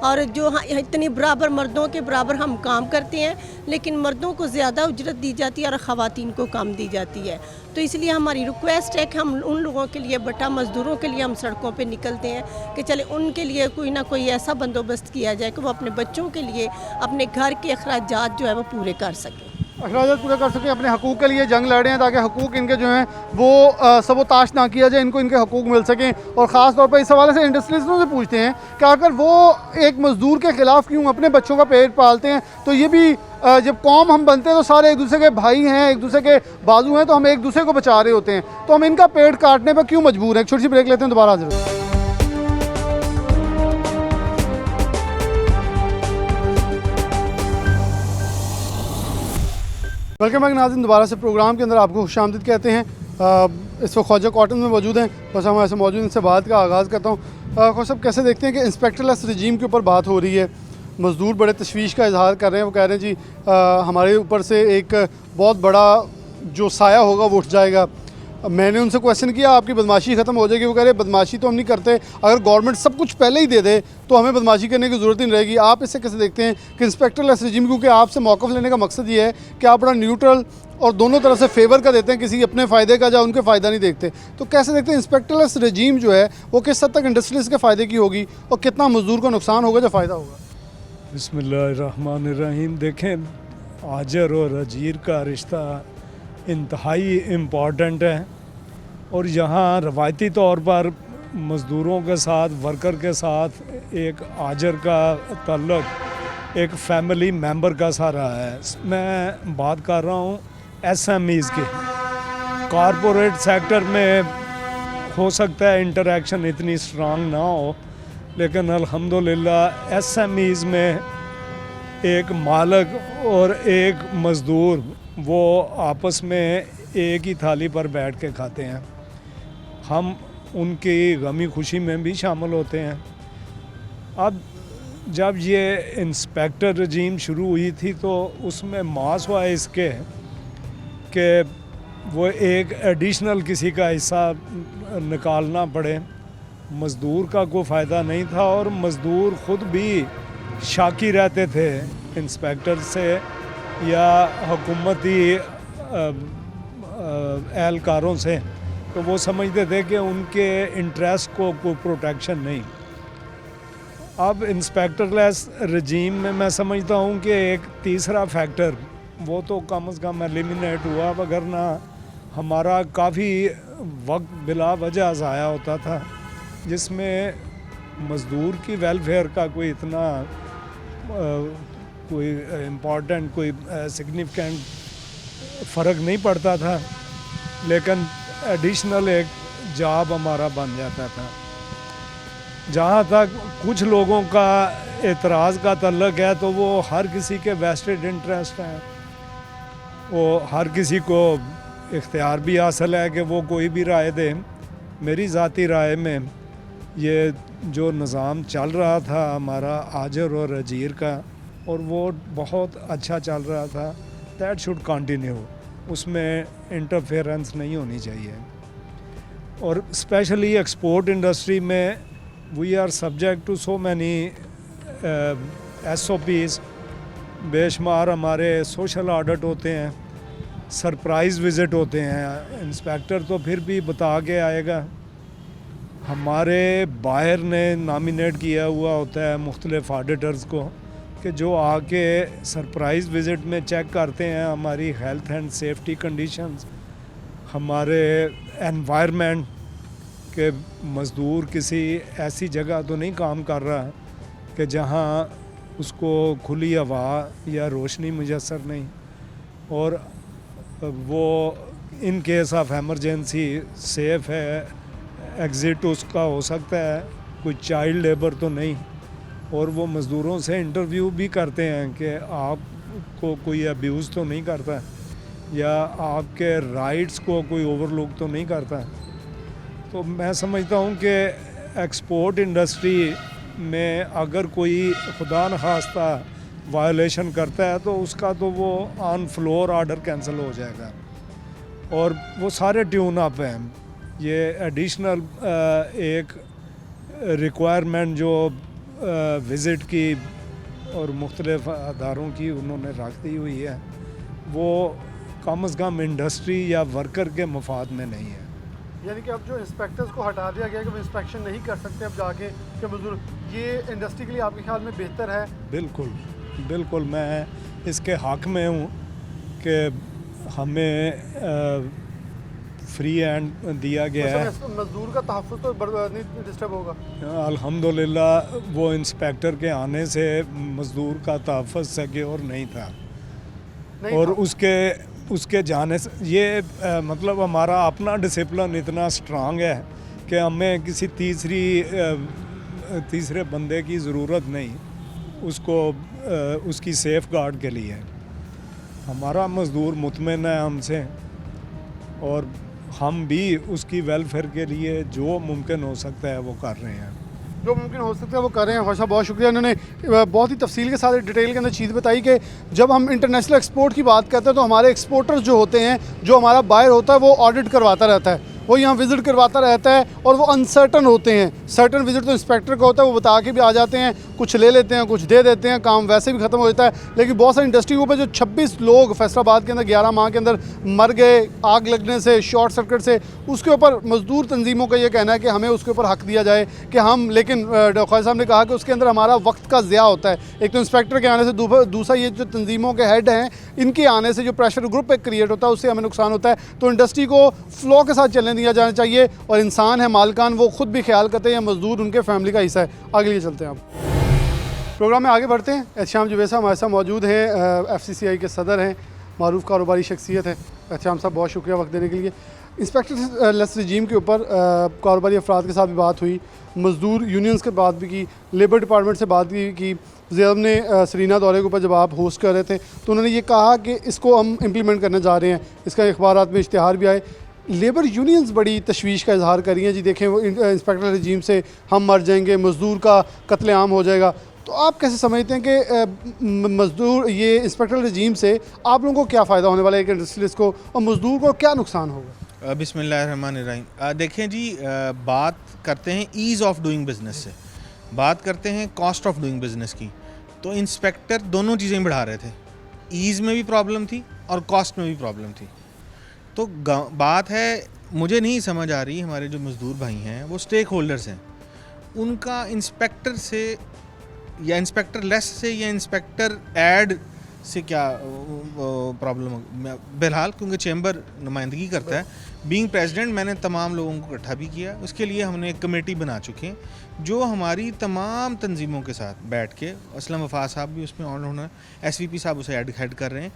और जो इतनी बराबर मर्दों के बराबर हम काम करते हैं लेकिन मर्दों को ज़्यादा उजरत दी जाती है और ख़वातीन को कम दी जाती है। तो इसलिए हमारी रिक्वेस्ट है कि हम उन लोगों के लिए बटा मज़दूरों के लिए हम सड़कों पे निकलते हैं कि चले उनके लिए कोई ना कोई ऐसा बंदोबस्त किया जाए कि वो अपने बच्चों के लिए अपने घर के अखराजात जो है वो पूरे कर सकें, अखराजात पूरे कर सकें, अपने हकूक़ के लिए जंग लड़े हैं ताकि हकूक़ इनके जो हैं वो सबोताश ना किया जाए, इनको इनके हकूक़ मिल सकें। और ख़ास तौर पर इस हवाले से इंडस्ट्रियलिस्टों से पूछते हैं कि अगर वो एक मज़दूर के ख़िलाफ़ क्यों अपने बच्चों का पेट पालते हैं, तो ये भी जब कौम हम बनते हैं तो सारे एक दूसरे के भाई हैं, एक दूसरे के बाजू हैं, तो हम एक दूसरे को बचा रहे होते हैं, तो हम इनका पेट काटने पर क्यों मजबूर हैं? एक छोटी सी ब्रेक लेते हैं, दोबारा हाजिर होते हैं। वेलकम बैक नाज़रीन, दोबारा से प्रोग्राम के अंदर आपको खुशामदीद कहते हैं। इस वक्त ख्वाजा कॉटन में मौजूद हैं, बस हम ऐसे मौजूद इनसे बात का आगाज़ करता हूँ। ख्वाजा साहब, कैसे देखते हैं कि इंस्पेक्टरलेस रजीम के ऊपर बात हो रही है, मज़दूर बड़े तशवीश का इजहार कर रहे हैं, वो कह रहे हैं जी हमारे ऊपर से एक बहुत बड़ा जो साया होगा वो उठ जाएगा। मैंने उनसे क्वेश्चन किया आपकी बदमाशी ख़त्म हो जाएगी, वो कह रहे बदमाशी तो हम नहीं करते, अगर गवर्नमेंट सब कुछ पहले ही दे दे तो हमें बदमाशी करने की ज़रूरत ही नहीं रहेगी। आप इससे कैसे देखते हैं कि इंस्पेक्टरलेस रजीम, क्योंकि आपसे मौक़िफ़ लेने का मकसद ये है कि आप बड़ा न्यूट्रल और दोनों तरफ से फेवर का देते हैं, किसी अपने फ़ायदे का या उनके फ़ायदा नहीं देखते, तो कैसे देखते हैं इंस्पेक्टरलेस रजीम जो है वो किस हद तक इंडस्ट्रीज के फ़ायदे की होगी और कितना मज़दूर को नुकसान होगा या फ़ायदा होगा? बिस्मिल्लाहिर्रहमानिर्रहीम। देखें, आजर और अजीर का रिश्ता इंतहाई इम्पॉर्टेंट है और यहाँ रवायती तौर पर मज़दूरों के साथ, वर्कर के साथ एक आजर का ताल्लुक़ एक फैमिली मेंबर का सा रहा है। मैं बात कर रहा हूँ SMEs की। कॉरपोरेट सेक्टर में हो सकता है इंटरेक्शन इतनी स्ट्रांग ना हो, लेकिन अल्हम्दुलिल्लाह SMEs में एक मालिक और एक मज़दूर वो आपस में एक ही थाली पर बैठ के खाते हैं। हम उनकी गमी खुशी में भी शामिल होते हैं। अब जब ये इंस्पेक्टर रजीम शुरू हुई थी तो उसमें मास हुआ इसके कि वो एक एडिशनल किसी का हिस्सा निकालना पड़े, मज़दूर का कोई फ़ायदा नहीं था और मज़दूर ख़ुद भी शाकी रहते थे इंस्पेक्टर से या हुकूमती एहलकारों से, तो वो समझते थे कि उनके इंटरेस्ट को कोई प्रोटेक्शन नहीं। अब इंस्पेक्टरलेस रजीम में मैं समझता हूँ कि एक तीसरा फैक्टर वो तो कम से कम एलिमिनेट हुआ, वगरना हमारा काफ़ी वक्त बिला वजह ज़ाया होता था, जिसमें मज़दूर की वेलफेयर का कोई इतना कोई इम्पोर्टेंट कोई सिग्निफिकेंट फ़र्क नहीं पड़ता था, लेकिन एडिशनल एक जॉब हमारा बन जाता था। जहाँ तक कुछ लोगों का एतराज़ का तल्लुक़ है तो वो हर किसी के वेस्टेड इंटरेस्ट हैं, वो हर किसी को इख्तियार भी हासिल है कि वो कोई भी राय दे। मेरी ज़ाती राय में ये जो निज़ाम चल रहा था हमारा आजर और अजीर का, और वो बहुत अच्छा चल रहा था, दैट शुड कंटिन्यू, उसमें इंटरफेरेंस नहीं होनी चाहिए। और स्पेशली एक्सपोर्ट इंडस्ट्री में we are subject to so many SOPs, बेशुमार हमारे सोशल ऑडिट होते हैं, सरप्राइज़ विज़िट होते हैं। इंस्पेक्टर तो फिर भी बता के आएगा, हमारे बाहर ने नॉमिनेट किया हुआ होता है मुख्तलिफ ऑडिटर्स को कि जो आके सरप्राइज़ विज़िट में चेक करते हैं हमारी हेल्थ एंड सेफ्टी कंडीशंस, हमारे एनवायरनमेंट के मज़दूर किसी ऐसी जगह तो नहीं काम कर रहा कि जहां उसको खुली हवा या रोशनी मुयसर नहीं, और वो in case of emergency safe है, एग्ज़िट उसका हो सकता है, कोई चाइल्ड लेबर तो नहीं। और वो मज़दूरों से इंटरव्यू भी करते हैं कि आपको कोई अब्यूज़ तो नहीं करता या आपके राइट्स को कोई ओवरलुक तो नहीं करता। तो मैं समझता हूँ कि एक्सपोर्ट इंडस्ट्री में अगर कोई खुदा न खास्ता वायोलेशन करता है तो उसका तो वो ऑन फ्लोर ऑर्डर कैंसिल हो जाएगा। और वो सारे ट्यून अप हैं। ये एडिशनल एक रिक्वायरमेंट जो विज़िट की और मुख्तलिफ अदारों की उन्होंने रख दी हुई है, वो कम अज़ कम इंडस्ट्री या वर्कर के मफाद में नहीं है। यानी कि अब जो इंस्पेक्टर्स को हटा दिया गया कि वो इंस्पेक्शन नहीं कर सकते अब जाके कि मजदूर, ये इंडस्ट्री के लिए आपके ख्याल में बेहतर है? बिल्कुल बिल्कुल, मैं इसके हक़ में हूँ कि हमें फ्री हैंड दिया गया है। मजदूर का तहफ़्फ़ुज़ तो नहीं डिस्टर्ब होगा? अल्हम्दुलिल्लाह वो इंस्पेक्टर के आने से मज़दूर का तहफ़्फ़ुज़ सिक्योर नहीं था। और उसके जाने से ये मतलब हमारा अपना डिसिप्लिन इतना स्ट्रांग है कि हमें किसी तीसरे बंदे की ज़रूरत नहीं उसको उसकी सेफ़ गार्ड के लिए। हमारा मज़दूर मुतमिन है हमसे, और हम भी उसकी वेलफेयर के लिए जो मुमकिन हो सकता है वो कर रहे हैं। जो मुमकिन हो सकता है वो कर रहे हैं। ख्वाजा बहुत शुक्रिया, इन्होंने बहुत ही तफसील के साथ डिटेल के अंदर चीज़ बताई कि जब हम इंटरनेशनल एक्सपोर्ट की बात करते हैं तो हमारे एक्सपोर्टर्स जो होते हैं, जो हमारा बायर होता है, वो ऑडिट करवाता रहता है, वो यहाँ विज़िट करवाता रहता है और वो अनसर्टन होते हैं। सर्टन विज़िट तो इंस्पेक्टर का होता है, वो बता के भी आ जाते हैं, कुछ ले लेते हैं, कुछ दे देते हैं, काम वैसे भी ख़त्म हो जाता है। लेकिन बहुत सारी इंडस्ट्री के ऊपर जो 26 लोग फैसलाबाद के अंदर 11 माह के अंदर मर गए आग लगने से, शॉर्ट सर्किट से, उसके ऊपर मज़दूर तंजीमों का ये कहना है कि हमें उसके ऊपर हक़ दिया जाए कि हम, लेकिन ख्वाजा साहब ने कहा कि उसके अंदर हमारा वक्त का ज़िया होता है। एक तो इंस्पेक्टर के आने से, दूसरा ये जो तंजीमों के हेड हैं इनके आने से जो प्रेशर ग्रुप एक क्रिएट होता है उससे हमें नुकसान होता है। तो इंडस्ट्री को फ़्लो के साथ चलने दिया जाना चाहिए, और इंसान है मालकान, वो खुद भी ख्याल करते हैं, मज़दूर उनके फैमिली का हिस्सा है। आगे लिए चलते हैं। आप प्रोग्राम में आगे बढ़ते हैं। एहतिशाम जुबैर साहब हमारे साथ मौजूद हैं, FCCI के सदर हैं, मारूफ कारोबारी शख्सियत है। एहतिशाम साहब बहुत शुक्रिया वक्त देने के लिए। इंस्पेक्टर लेस रजीम के ऊपर कारोबारी अफराद के साथ भी बात हुई, मज़दूर यूनियंस के बात भी की, लेबर डिपार्टमेंट से बात भी की। ज़ैब ने सरीना दौरे के ऊपर जब आप होस्ट कर रहे थे तो उन्होंने ये कहा कि इसको हम इम्प्लीमेंट करने जा रहे हैं, इसका अखबारात में इश्तिहार भी आए। लेबर यूनियंस बड़ी तशवीश का इजहार कर रही हैं, जी देखें वो इंस्पेक्टर रजीम से हम मर जाएंगे, मज़दूर का कत्लेआम हो जाएगा। तो आप कैसे समझते हैं कि मज़दूर, ये इंस्पेक्टर रजीम से आप लोगों को क्या फ़ायदा होने वाला है, एक इंडस्ट्रियलिस्ट को, और मज़दूर को क्या नुकसान होगा? बिस्मिल्लाहिर्रहमानिर्रहीम। देखें जी, बात करते हैं ईज़ ऑफ डूइंग बिज़नेस से, बात करते हैं कॉस्ट ऑफ डूइंग बिज़नेस की। तो इंस्पेक्टर दोनों चीज़ें बढ़ा रहे थे, ईज़ में भी प्रॉब्लम थी और कॉस्ट में भी प्रॉब्लम थी। तो बात है, मुझे नहीं समझ आ रही, हमारे जो मज़दूर भाई हैं वो स्टेक होल्डर्स हैं, उनका इंस्पेक्टर से या इंस्पेक्टर लेस से या इंस्पेक्टर ऐड से क्या प्रॉब्लम। बहरहाल क्योंकि चैम्बर नुमाइंदगी करता है, बीइंग प्रेसिडेंट मैंने तमाम लोगों को इकट्ठा भी किया। उसके लिए हमने एक कमेटी बना चुके हैं जो हमारी तमाम तंजीमों के साथ बैठ के, असलम वफा साहब भी उसमें ऑन होना, SVP साहब उसे हेड कर रहे हैं,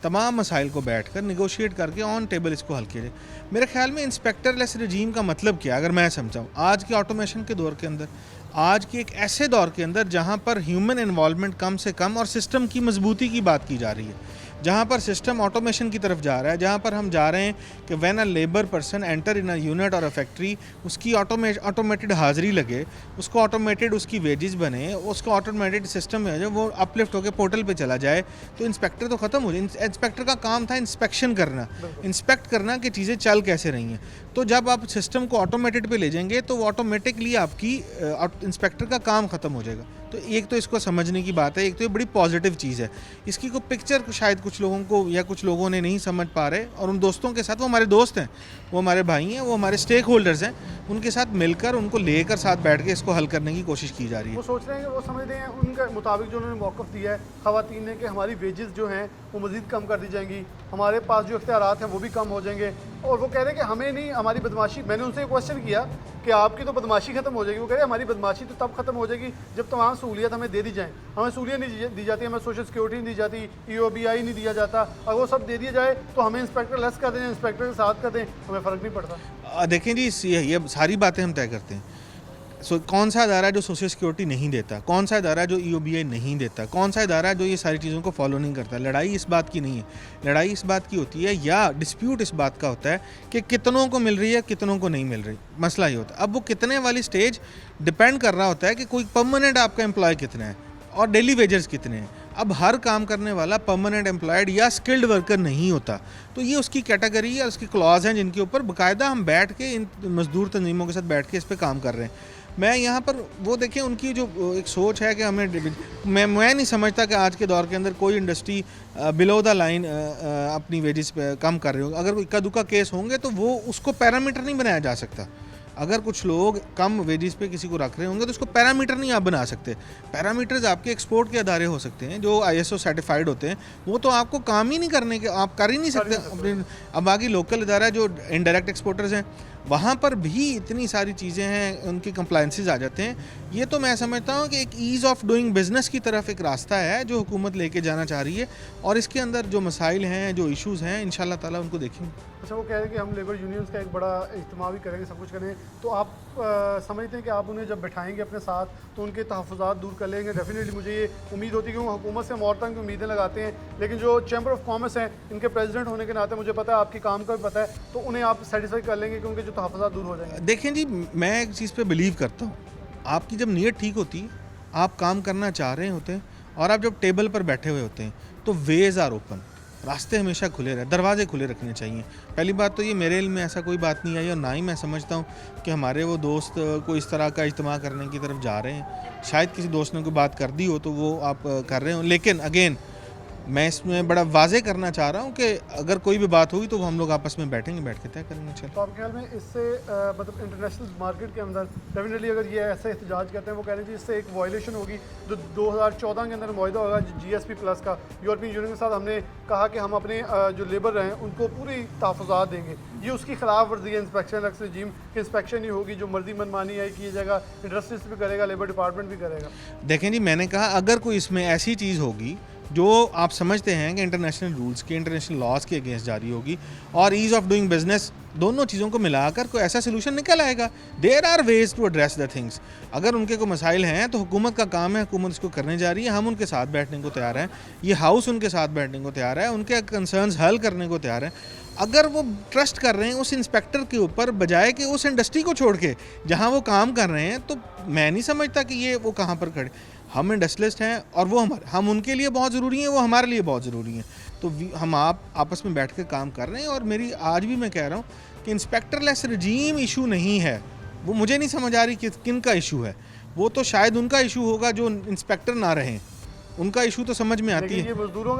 तमाम मसाइल को बैठ कर निगोशिएट करके ऑन टेबल इसको हल किया जाए। मेरे ख्याल में इंस्पेक्टर लेस रजीम का मतलब क्या, अगर मैं समझाऊँ, आज के ऑटोमेशन के दौर के अंदर, आज के एक ऐसे दौर के अंदर जहाँ पर ह्यूमन इन्वॉल्वमेंट कम से कम और सिस्टम की मजबूती की बात की जा रही है, जहाँ पर सिस्टम ऑटोमेशन की तरफ जा रहा है, जहाँ पर हम जा रहे हैं कि when a labour person enter in a unit और अ फैक्ट्री, उसकी ऑटोमेटेड हाज़िरी लगे, उसको ऑटोमेटेड उसकी वेजेस बने, उसको ऑटोमेटेड सिस्टम है जो वो अपलिफ्ट होकर पोर्टल पे चला जाए, तो इंस्पेक्टर तो ख़त्म हो जाए। इंस्पेक्टर का काम था इंस्पेक्शन करना, इंस्पेक्ट करना कि चीज़ें चल कैसे रही हैं। तो जब आप सिस्टम को ऑटोमेटेड पे ले जाएंगे तो वो ऑटोमेटिकली आपकी इंस्पेक्टर का काम ख़त्म हो जाएगा। तो एक तो इसको समझने की बात है, एक तो ये बड़ी पॉजिटिव चीज़ है। इसकी को पिक्चर शायद कुछ लोगों को या कुछ लोगों ने नहीं समझ पा रहे, और उन दोस्तों के साथ, वो हमारे दोस्त हैं, वो हमारे भाई हैं, वो हमारे स्टेक होल्डर्स हैं, उनके साथ मिलकर, उनको लेकर साथ बैठ के इसको हल करने की कोशिश की जा रही है। वो सोच रहे हैं कि वो समझ रहे हैं उनके मुताबिक जो उन्होंने मौक़िफ़ दिया है ख़वातीन ने कि हमारी वेजेस जो हैं वो मज़ीद कम कर दी जाएंगी, हमारे पास जो इख्तियारात हैं वो भी कम हो जाएंगे, और वो कह रहे हैं कि हमें नहीं, हमारी बदमाशी, मैंने उनसे क्वेश्चन किया कि आपकी तो बदमाशी ख़त्म हो जाएगी, वो कह रहे हैं हमारी बदमाशी तो तब ख़त्म हो जाएगी जब तमाम सहूलियत हमें दे दी जाए। हमें सहूलियत नहीं दी जाती, हमें सोशल सिक्योरिटी नहीं दी जाती, EOBI नहीं दिया जाता, अगर वो सब दे दिया जाए तो हमें इंस्पेक्टर लेस कर दें, इंस्पेक्टर के साथ कर दें, हमें फ़र्क नहीं पड़ता। देखें जी, ये सारी बातें हम तय करते हैं। कौन सा अदारा जो सोशल सिक्योरिटी नहीं देता, कौन सा अदारा जो EOBI नहीं देता, कौन सा अदारा जो ये सारी चीज़ों को फॉलो नहीं करता। लड़ाई इस बात की नहीं है, लड़ाई इस बात की होती है, या डिस्प्यूट इस बात का होता है कि कितनों को मिल रही है, कितनों को नहीं मिल रही। मसला ये होता है। अब वो कितने वाली स्टेज डिपेंड कर रहा होता है कि कोई परमानेंट आपका एम्प्लॉय कितना है और डेली वेजर्स कितने हैं। अब हर काम करने वाला परमानेंट एम्प्लॉयड या स्किल्ड वर्कर नहीं होता, तो ये उसकी कैटेगरी है, उसकी क्लॉज हैं जिनके ऊपर बाकायदा हम बैठ के इन मजदूर तंजीमों के साथ बैठ के इस पर काम कर रहे हैं। मैं यहाँ पर वो देखें उनकी जो एक सोच है कि हमें मैं नहीं समझता कि आज के दौर के अंदर कोई इंडस्ट्री बिलो द लाइन अपनी वेजेस पे कम कर रही हो। अगर इक्का दुक्का केस होंगे तो वो उसको पैरामीटर नहीं बनाया जा सकता। अगर कुछ लोग कम वेजेस पे किसी को रख रहे होंगे तो उसको पैरामीटर नहीं आप बना सकते। पैरामीटर्स आपके एक्सपोर्ट के अदारे हो सकते हैं जो ISO सर्टिफाइड होते हैं, वो तो आपको काम ही नहीं करने के, आप कर ही नहीं सकते अपने। अब बाकी लोकल अदारा जो इनडायरेक्ट एक्सपोर्टर्स हैं वहाँ पर भी इतनी सारी चीज़ें हैं, उनकी कंप्लाइंसेस आ जाते हैं। ये तो मैं समझता हूँ कि एक ईज़ ऑफ डूइंग बिज़नेस की तरफ एक रास्ता है जो हुकूमत लेके जाना चाह रही है, और इसके अंदर जो मसाइल हैं, जो इश्यूज़ हैं, इंशाल्लाह ताला उनको देखेंगे। अच्छा, वो कह रहे हैं कि हम लेबर यूनियंस का एक बड़ा इज्तिमा भी करेंगे, सब कुछ करेंगे, तो आप समझते हैं कि आप उन्हें जब बैठाएंगे अपने साथ तो उनके तहफ़्फ़ुज़ात दूर कर लेंगे? डेफिनेटली मुझे ये उम्मीद होती है कि वो हुकूमत से और तरह की उम्मीदें लगाते हैं, लेकिन जो चैम्बर ऑफ कॉमर्स हैं, इनके प्रेसिडेंट होने के नाते मुझे पता है, आपकी काम का भी पता है, तो उन्हें आप सेटिस्फाई कर लेंगे कि उनके जो तहफ़्फ़ुज़ात दूर हो जाएंगे? देखें जी, मैं एक चीज़ पे बिलीव करता हूँ, आपकी जब नीयत ठीक होती है, आप काम करना चाह रहे होते हैं, और आप जब टेबल पर बैठे हुए होते हैं तो वेज़ आर ओपन, रास्ते हमेशा खुले रहे, दरवाजे खुले रखने चाहिए। पहली बात तो ये मेरे इल्म में ऐसा कोई बात नहीं आई, और ना ही मैं समझता हूँ कि हमारे वो दोस्त को इस तरह का इज्तिमा करने की तरफ जा रहे हैं। शायद किसी दोस्त ने कोई बात कर दी हो तो वो आप कर रहे हो, लेकिन अगेन मैं इसमें बड़ा वाजे करना चाह रहा हूँ कि अगर कोई भी बात होगी तो वो हम लोग आपस में बैठेंगे, बैठ के तय करेंगे। चलो, तो आपके ख्याल में इससे मतलब इंटरनेशनल मार्केट के अंदर डेफिनेटली अगर ये ऐसे एहतजाज करते हैं, वो कह रहे हैं जी इससे एक वायलेशन होगी जो 2014 के अंदर मुआहिदा होगा GSP प्लस का यूरोपियन यूनियन के साथ। हमने कहा कि हम अपने जो लेबर हैं उनको पूरी तहफ़्फ़ुज़ात देंगे, ये उसकी खिलाफ वर्जी है। इंस्पेक्शन रजीम की इंस्पेक्शन ही होगी, जो मर्जी मनमानी है की जाएगा, इंडस्ट्रीज भी करेगा, लेबर डिपार्टमेंट भी करेगा। देखें जी, मैंने कहा अगर कोई इसमें ऐसी चीज़ होगी जो आप समझते हैं कि इंटरनेशनल रूल्स के, इंटरनेशनल लॉज के अगेंस्ट जारी होगी, और ईज़ ऑफ डूइंग बिजनेस, दोनों चीज़ों को मिलाकर कोई ऐसा सोल्यूशन निकल आएगा। There are ways to address the things. अगर उनके कोई मसाइल हैं तो हुकूमत का काम है, हुकूमत इसको करने जा रही है, हम उनके साथ बैठने को तैयार हैं, ये हाउस उनके साथ बैठने को तैयार है, उनके कंसर्न्स हल करने को तैयार है। अगर वो ट्रस्ट कर रहे हैं उस इंस्पेक्टर के ऊपर बजाय कि उस इंडस्ट्री को छोड़ के जहाँ वो काम कर रहे हैं, तो मैं नहीं समझता कि ये वो कहाँ पर खड़े। हम इंडस्ट्रियलिस्ट हैं और वो हम उनके लिए बहुत ज़रूरी हैं, वो हमारे लिए बहुत ज़रूरी हैं, तो हम आपस में बैठ के काम कर रहे हैं। और मेरी आज भी मैं कह रहा हूँ कि इंस्पेक्टरलेस रजीम इशू नहीं है, वो मुझे नहीं समझ आ रही कि किन का इशू है। वो तो शायद उनका इशू होगा जो इंस्पेक्टर ना रहें, उनका इशू तो समझ में आती है, मजदूरों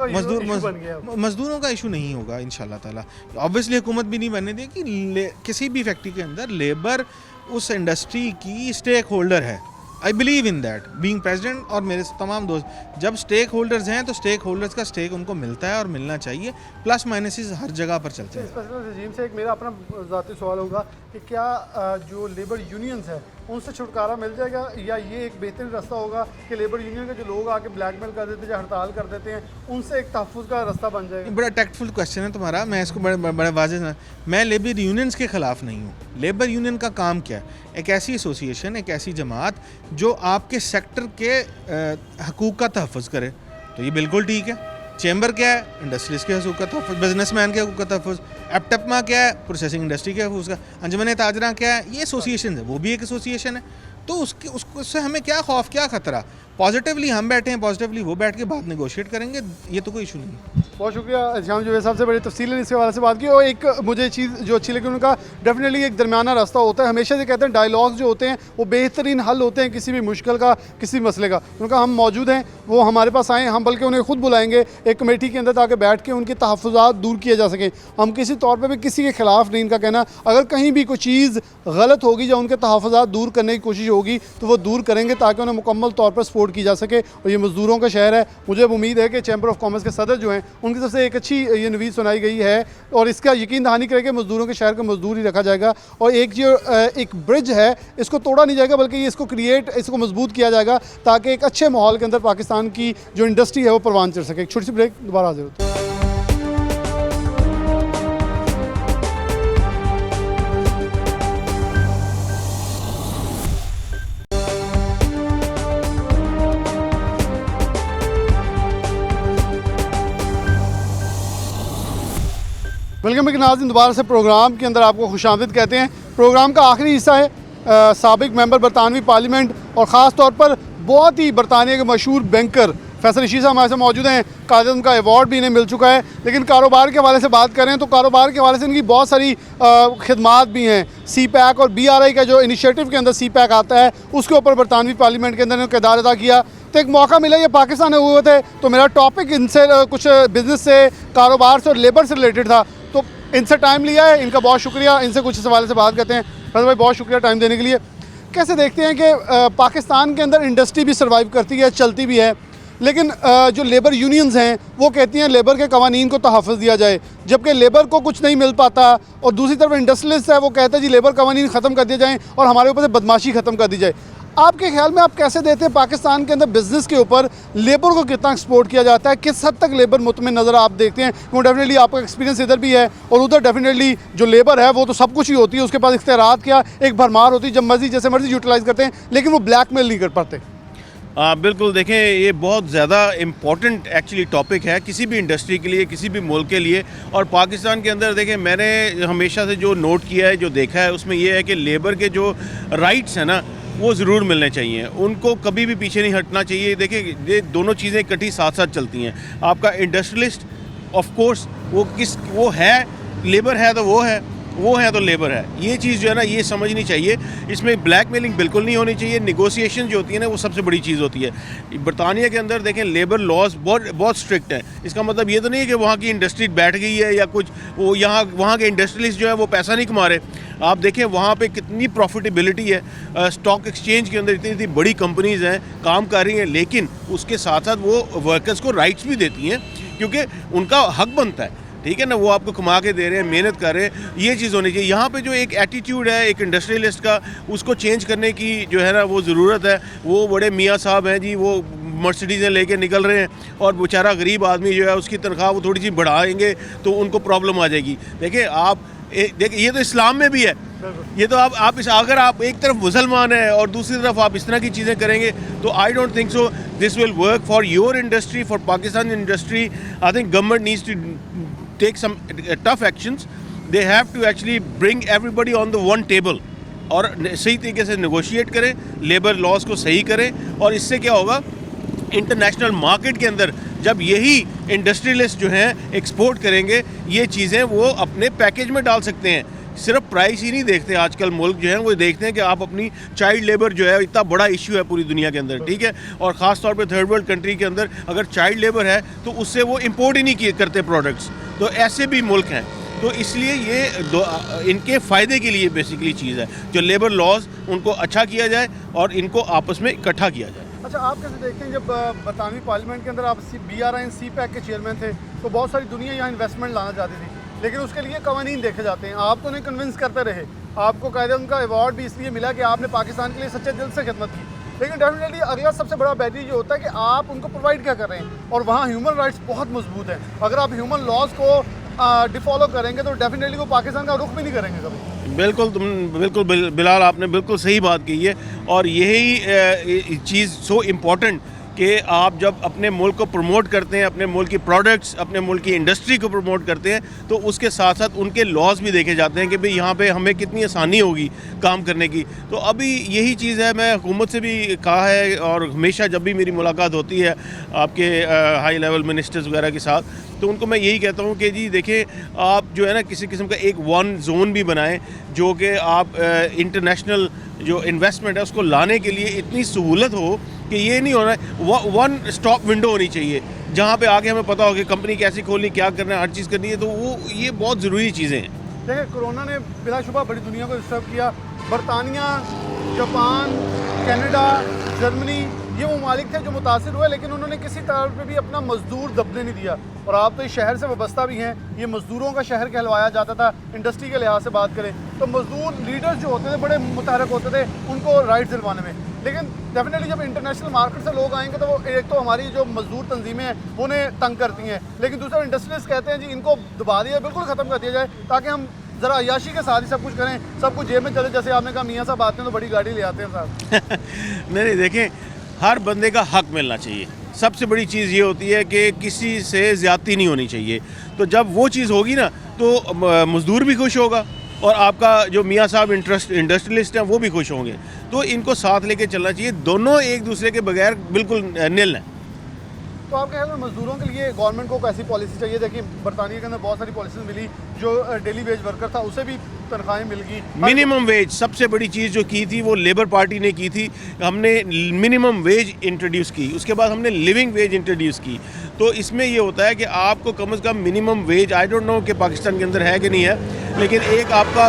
का इशू नहीं होगा इंशाल्लाह ताला। ऑब्वियसली हुकूमत भी नहीं बनने देगी। किसी भी फैक्ट्री के अंदर लेबर उस इंडस्ट्री की स्टेक होल्डर है। I believe in that being president, और मेरे तमाम दोस्त, जब स्टेक होल्डर्स हैं तो स्टेक होल्डर्स का स्टेक उनको मिलता है और मिलना चाहिए। प्लस माइनसेस हर जगह पर चलते हैं। स्पेशल रजीम से एक मेरा अपना ज़ाती सवाल होगा कि क्या जो लेबर यूनियंस है उनसे छुटकारा मिल जाएगा, या ये एक बेहतरीन रास्ता होगा कि लेबर यूनियन के जो लोग आके ब्लैकमेल कर देते हैं या हड़ताल कर देते हैं, उनसे एक तहफ़्फ़ुज़ का रास्ता बन जाएगा? बड़ा टैक्टफुल क्वेश्चन है तुम्हारा, मैं इसको बड़े वाज़ेह, मैं लेबर यूनियंस के ख़िलाफ़ नहीं हूँ। लेबर यूनियन का काम क्या है? एक ऐसी एसोसिएशन, एक ऐसी जमात जो आपके सेक्टर के हकूक़ का तहफ़्फ़ुज़ करे, तो ये बिल्कुल ठीक है। चैम्बर क्या है? इंडस्ट्रीज के हकूक़ का तहफ़्फ़ुज़, बिजनेसमैन के हकूक़ का तहफ़्फ़ुज़। एपटपमा क्या है? प्रोसेसिंग इंडस्ट्री के हकूक़ का। अंजुमन ताजरा क्या है? ये एसोसिएशन है, वो भी एक एसोसिएशन है। तो उससे हमें क्या खौफ, क्या ख़तरा? पॉजिटिवली हम बैठे हैं, पॉजिटिवली वो बैठ के बात नेगोशिएट करेंगे, ये तो कोई इशू नहीं है। बहुत शुक्रिया श्याम जुबैर साहब से बड़ी तफसील इसके हवाले से बात की। और एक मुझे चीज़ जो अच्छी लगी, उनका डेफिनेटली एक दरमियाना रास्ता होता है। हमेशा से कहते हैं डायलॉग्स जो होते हैं वो बेहतरीन हल होते हैं किसी भी मुश्किल का, किसी मसले का। उनका हम मौजूद हैं, वो हमारे पास आएँ, हम बल्कि उन्हें खुद बुलाएंगे एक कमेटी के अंदर ताकि बैठ के उनके तहफ़्फ़ुज़ात दूर किए जा सकें। हम किसी तौर पर भी किसी के ख़िलाफ़ नहीं, इनका कहना अगर कहीं भी कोई चीज़ गलत होगी या उनके तहफ़्फ़ुज़ात दूर करने की कोशिश होगी तो वो दूर करेंगे ताकि उन्हें मुकम्मल तौर पर सपोर्ट की जा सके। और ये मज़दूरों का शहर है, मुझे उम्मीद है कि चैम्बर ऑफ कॉमर्स के सदर जो हैं उनकी तरफ से एक अच्छी ये नवीद सुनाई गई है, और इसका यकीन दहानी करें कि मज़दूरों के शहर को मज़दूर ही रखा जाएगा। और एक जो एक ब्रिज है इसको तोड़ा नहीं जाएगा, बल्कि इसको मजबूत किया जाएगा ताकि एक अच्छे माहौल के अंदर पाकिस्तान की जो इंडस्ट्री है वो परवान चढ़ सके। एक छोटी सी ब्रेक, दोबारा हाजिर होते हैं। वेलकम बैक नाज़रीन, दोबारा से प्रोग्राम के अंदर आपको खुशामदीद कहते हैं। प्रोग्राम का आखिरी हिस्सा है साबिक मेंबर बरतानवी पार्लियामेंट और ख़ास तौर पर बहुत ही बरतानिया के मशहूर बैंकर फैसल ऋषि साहब हमारे साथ मौजूद हैं, कायदे का अवार्ड भी इन्हें मिल चुका है। लेकिन कारोबार के हवाले से बात करें तो कारोबार के हवाले से इनकी बहुत सारी खिदमात भी हैं। CPAC और BRI का जो इनिशिएटिव के अंदर CPAC आता है, उसके ऊपर बरतानवी पार्लियामेंट के अंदर इन्होंने किरदार अदा किया। तो एक मौका मिला, ये पाकिस्तान में हुए थे, तो मेरा टॉपिक इनसे कुछ बिज़नेस से, कारोबार से और लेबर से रिलेटेड था। तो इनसे टाइम लिया है, इनका बहुत शुक्रिया। इनसे कुछ इस हवाले से बात करते हैं। फैसल भाई बहुत शुक्रिया टाइम देने के लिए। कैसे देखते हैं कि पाकिस्तान के अंदर इंडस्ट्री भी सर्वाइव करती है, चलती भी है, लेकिन जो लेबर यूनियंस हैं वो कहती हैं लेबर के कवानीन को तहफ़्फ़ुज़ दिया जाए, जबकि लेबर को कुछ नहीं मिल पाता। और दूसरी तरफ इंडस्ट्रियलिस्ट है, वो कहते हैं जी लेबर कवानीन ख़त्म कर दिए जाएँ और हमारे ऊपर से बदमाशी ख़त्म कर दी जाए। आपके ख्याल में आप कैसे देते हैं पाकिस्तान के अंदर बिज़नेस के ऊपर लेबर को कितना एक्सपोर्ट किया जाता है, किस हद तक लेबर मुतमिन नज़र आप देखते हैं? क्योंकि डेफिनेटली आपका एक्सपीरियंस इधर भी है और उधर डेफिनेटली जो लेबर है वो तो सब कुछ ही होती है, उसके पास इख्तियारात क्या एक भरमार होती है, जब मर्जी जैसे मर्जी यूटिलाइज़ करते हैं, लेकिन वो ब्लैकमेल नहीं कर पाते। बिल्कुल, देखें ये बहुत ज़्यादा इम्पॉर्टेंट एक्चुअली टॉपिक है किसी भी इंडस्ट्री के लिए, किसी भी मुल्क के लिए। और पाकिस्तान के अंदर देखें, मैंने हमेशा से जो नोट किया है, जो देखा है, उसमें ये है कि लेबर के जो राइट्स हैं ना वो ज़रूर मिलने चाहिए, उनको कभी भी पीछे नहीं हटना चाहिए। देखिए ये दोनों चीज़ें इकट्ठी साथ साथ चलती हैं। आपका इंडस्ट्रियलिस्ट ऑफ कोर्स वो है, लेबर है तो वो है तो लेबर है, ये चीज़ जो है ना ये समझनी चाहिए। इसमें ब्लैकमेलिंग बिल्कुल नहीं होनी चाहिए। निगोशिएशन जो होती है ना वो सबसे बड़ी चीज़ होती है। बरतानिया के अंदर देखें लेबर लॉज बहुत स्ट्रिक्ट है। इसका मतलब ये तो नहीं है कि वहाँ की इंडस्ट्री बैठ गई है या कुछ, वो वहाँ के इंडस्ट्रियलिस्ट जो है वो पैसा नहीं कमा रहे। आप देखें वहाँ पे कितनी प्रॉफिटेबिलिटी है, स्टॉक एक्सचेंज के अंदर इतनी बड़ी कंपनीज़ हैं काम कर रही हैं, लेकिन उसके साथ साथ वो वर्कर्स को राइट्स भी देती हैं क्योंकि उनका हक बनता है, ठीक है ना। वो आपको कमा के दे रहे हैं, मेहनत कर रहे हैं, ये चीज़ होनी चाहिए। यहाँ पे जो एक एटीट्यूड है एक इंडस्ट्रियलिस्ट का, उसको चेंज करने की जो है ना वो ज़रूरत है। वो बड़े मियाँ साहब हैं जी, वो मर्सिडीज़ें लेके निकल रहे हैं और बेचारा गरीब आदमी जो है उसकी तनख्वाह वो थोड़ी सी बढ़ाएंगे तो उनको प्रॉब्लम आ जाएगी। देखिए देखिए ये तो इस्लाम में भी है। ये तो अगर आप एक तरफ मुसलमान है और दूसरी तरफ आप इस तरह की चीज़ें करेंगे तो I don't think so this will work for your industry, for Pakistan industry. I think government needs to take some tough actions. They have to actually bring everybody on the one table और सही तरीके से negotiate करें, labour laws को सही करें। और इससे क्या होगा, इंटरनेशनल मार्केट के अंदर जब यही इंडस्ट्रियलिस्ट जो हैं एक्सपोर्ट करेंगे ये चीज़ें, वो अपने पैकेज में डाल सकते हैं। सिर्फ प्राइस ही नहीं देखते आजकल मुल्क जो है, वो देखते हैं कि आप अपनी चाइल्ड लेबर जो है, इतना बड़ा इशू है पूरी दुनिया के अंदर, ठीक है। और ख़ास तौर पे थर्ड वर्ल्ड कंट्री के अंदर अगर चाइल्ड लेबर है तो उससे वो इंपोर्ट ही नहीं करते प्रोडक्ट्स। तो ऐसे भी मुल्क हैं, तो इसलिए ये इनके फ़ायदे के लिए बेसिकली चीज़ है जो लेबर लॉज उनको अच्छा किया जाए और इनको आपस में इकट्ठा किया जाए। अच्छा, आप कैसे देखते हैं जब बरतानवी पार्लियामेंट के अंदर आप BRI और CPAC के चेयरमैन थे तो बहुत सारी दुनिया यहाँ इन्वेस्टमेंट लाना चाहती थी, लेकिन उसके लिए कवानीन देखे जाते हैं। आप तो नहीं कन्विंस करते रहे, आपको कायदे का अवार्ड भी इसलिए मिला कि आपने पाकिस्तान के लिए सच्चे दिल से खिदमत की। लेकिन डेफिनेटली अगला सबसे बड़ा बैरियर ये होता है कि आप उनको प्रोवाइड क्या कर रहे हैं, और वहाँ ह्यूमन राइट्स बहुत मजबूत हैं। अगर आप ह्यूमन लॉज को डिफॉलो करेंगे तो डेफिनेटली वो पाकिस्तान का रुख भी नहीं करेंगे कभी। बिल्कुल बिलाल, आपने बिल्कुल सही बात की है। और यही चीज़ सो इम्पोर्टेंट कि आप जब अपने मुल्क को प्रमोट करते हैं, अपने मुल्क की प्रोडक्ट्स, अपने मुल्क की इंडस्ट्री को प्रमोट करते हैं, तो उसके साथ साथ उनके लॉज भी देखे जाते हैं कि भाई यहाँ पे हमें कितनी आसानी होगी काम करने की। तो अभी यही चीज़ है, मैं हुकूमत से भी कहा है और हमेशा जब भी मेरी मुलाकात होती है आपके हाई लेवल मिनिस्टर्स वगैरह के साथ, तो उनको मैं यही कहता हूँ कि जी देखें, आप जो है ना किसी किस्म का एक वन जोन भी बनाएं जो कि आप इंटरनेशनल जो इन्वेस्टमेंट है उसको लाने के लिए इतनी सहूलत हो कि ये नहीं होना है, वन स्टॉप विंडो होनी चाहिए जहाँ पे आगे हमें पता हो कि कंपनी कैसे खोलनी, क्या करना है, हर चीज़ करनी है। तो वो ये बहुत ज़रूरी चीज़ें हैं। देखिए, कोरोना ने बिलाशुबा बड़ी दुनिया को डिस्टर्ब किया। बरतानिया, जापान, कनाडा, जर्मनी, ये वो ममालिक थे जो मुतासिर हुए, लेकिन उन्होंने किसी तरह पे भी अपना मजदूर दबने नहीं दिया। और आप तो इस शहर से वाबस्ता भी हैं, ये मजदूरों का शहर कहलवाया जाता था। इंडस्ट्री के लिहाज से बात करें तो मजदूर लीडर्स जो होते थे बड़े मुतहरक होते थे उनको राइट्स दिलवाने में। लेकिन डेफिनेटली जब इंटरनेशनल मार्केट से लोग आएंगे तो वो एक तो हमारी जो मजदूर तंजीमें हैं उन्हें तंग करती हैं, लेकिन दूसरा इंडस्ट्रियलिस्ट कहते हैं जी इनको दबा दिया, बिल्कुल ख़त्म कर दिया जाए ताकि हम ज़रा अयाशी के साथ ही सब कुछ करें, सब कुछ जेब में चले। जैसे आपने कहा मियाँ साहब आते हैं तो बड़ी गाड़ी ले आते हैं साहब। नहीं, देखें, हर बंदे का हक मिलना चाहिए। सबसे बड़ी चीज़ ये होती है कि किसी से ज़्यादती नहीं होनी चाहिए। तो जब वो चीज़ होगी ना तो मज़दूर भी खुश होगा और आपका जो मियाँ साहब इंडस्ट्रियलिस्ट हैं वो भी खुश होंगे। तो इनको साथ लेके चलना चाहिए, दोनों एक दूसरे के बगैर बिल्कुल निल हैं। तो आपके ख्याल में मजदूरों के लिए गवर्नमेंट को कैसी पॉलिसी चाहिए? देखिए बरतानिया के अंदर बहुत सारी पॉलिसीज मिली, जो डेली वेज वर्कर था उसे भी तनख्वाहें मिल गई। मिनिमम वेज सबसे बड़ी चीज़ जो की थी वो लेबर पार्टी ने की थी। हमने मिनिमम वेज इंट्रोड्यूस की, उसके बाद हमने लिविंग वेज इंट्रोड्यूस की। तो इसमें ये होता है कि आपको कम से कम minimum wage, I don't know कि पाकिस्तान के अंदर है कि नहीं है, लेकिन एक आपका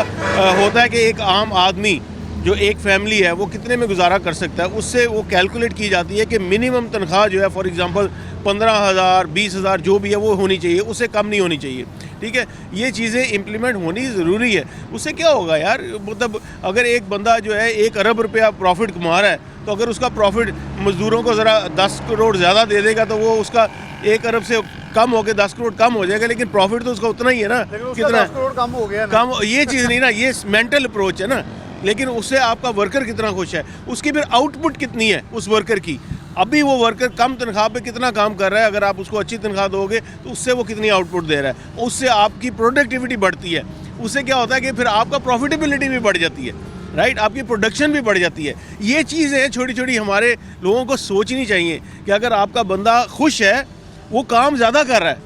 होता है कि एक आम आदमी जो एक फैमिली है वो कितने में गुजारा कर सकता है, उससे वो कैलकुलेट की जाती है कि मिनिमम तनख्वाह जो है फॉर एग्जांपल 15,000 20,000 जो भी है वो होनी चाहिए, उससे कम नहीं होनी चाहिए। ठीक है, ये चीज़ें इम्प्लीमेंट होनी ज़रूरी है। उससे क्या होगा यार, मतलब अगर एक बंदा जो है 1 अरब रुपया प्रॉफिट कमा रहा है, तो अगर उसका प्रॉफिट मज़दूरों को ज़रा 10 करोड़ ज़्यादा दे देगा तो वो उसका 1 अरब से कम हो के 10 करोड़ कम हो जाएगा, लेकिन प्रॉफिट तो उसका उतना ही है ना। कितना 10 करोड़ कम हो गया ना? कम, ये चीज़ नहीं ना, ये मेंटल अप्रोच है ना। लेकिन उससे आपका वर्कर कितना खुश है, उसकी फिर आउटपुट कितनी है उस वर्कर की। अभी वो वर्कर कम तनख्वाह पे कितना काम कर रहा है, अगर आप उसको अच्छी तनख्वाह दोगे तो उससे वो कितनी आउटपुट दे रहा है, उससे आपकी प्रोडक्टिविटी बढ़ती है। उससे क्या होता है कि फिर आपका प्रॉफिटेबिलिटी भी बढ़ जाती है, राइट, आपकी प्रोडक्शन भी बढ़ जाती है। ये चीज़ें छोटी छोटी हमारे लोगों को सोचनी चाहिए कि अगर आपका बंदा खुश है वो काम ज़्यादा कर रहा है,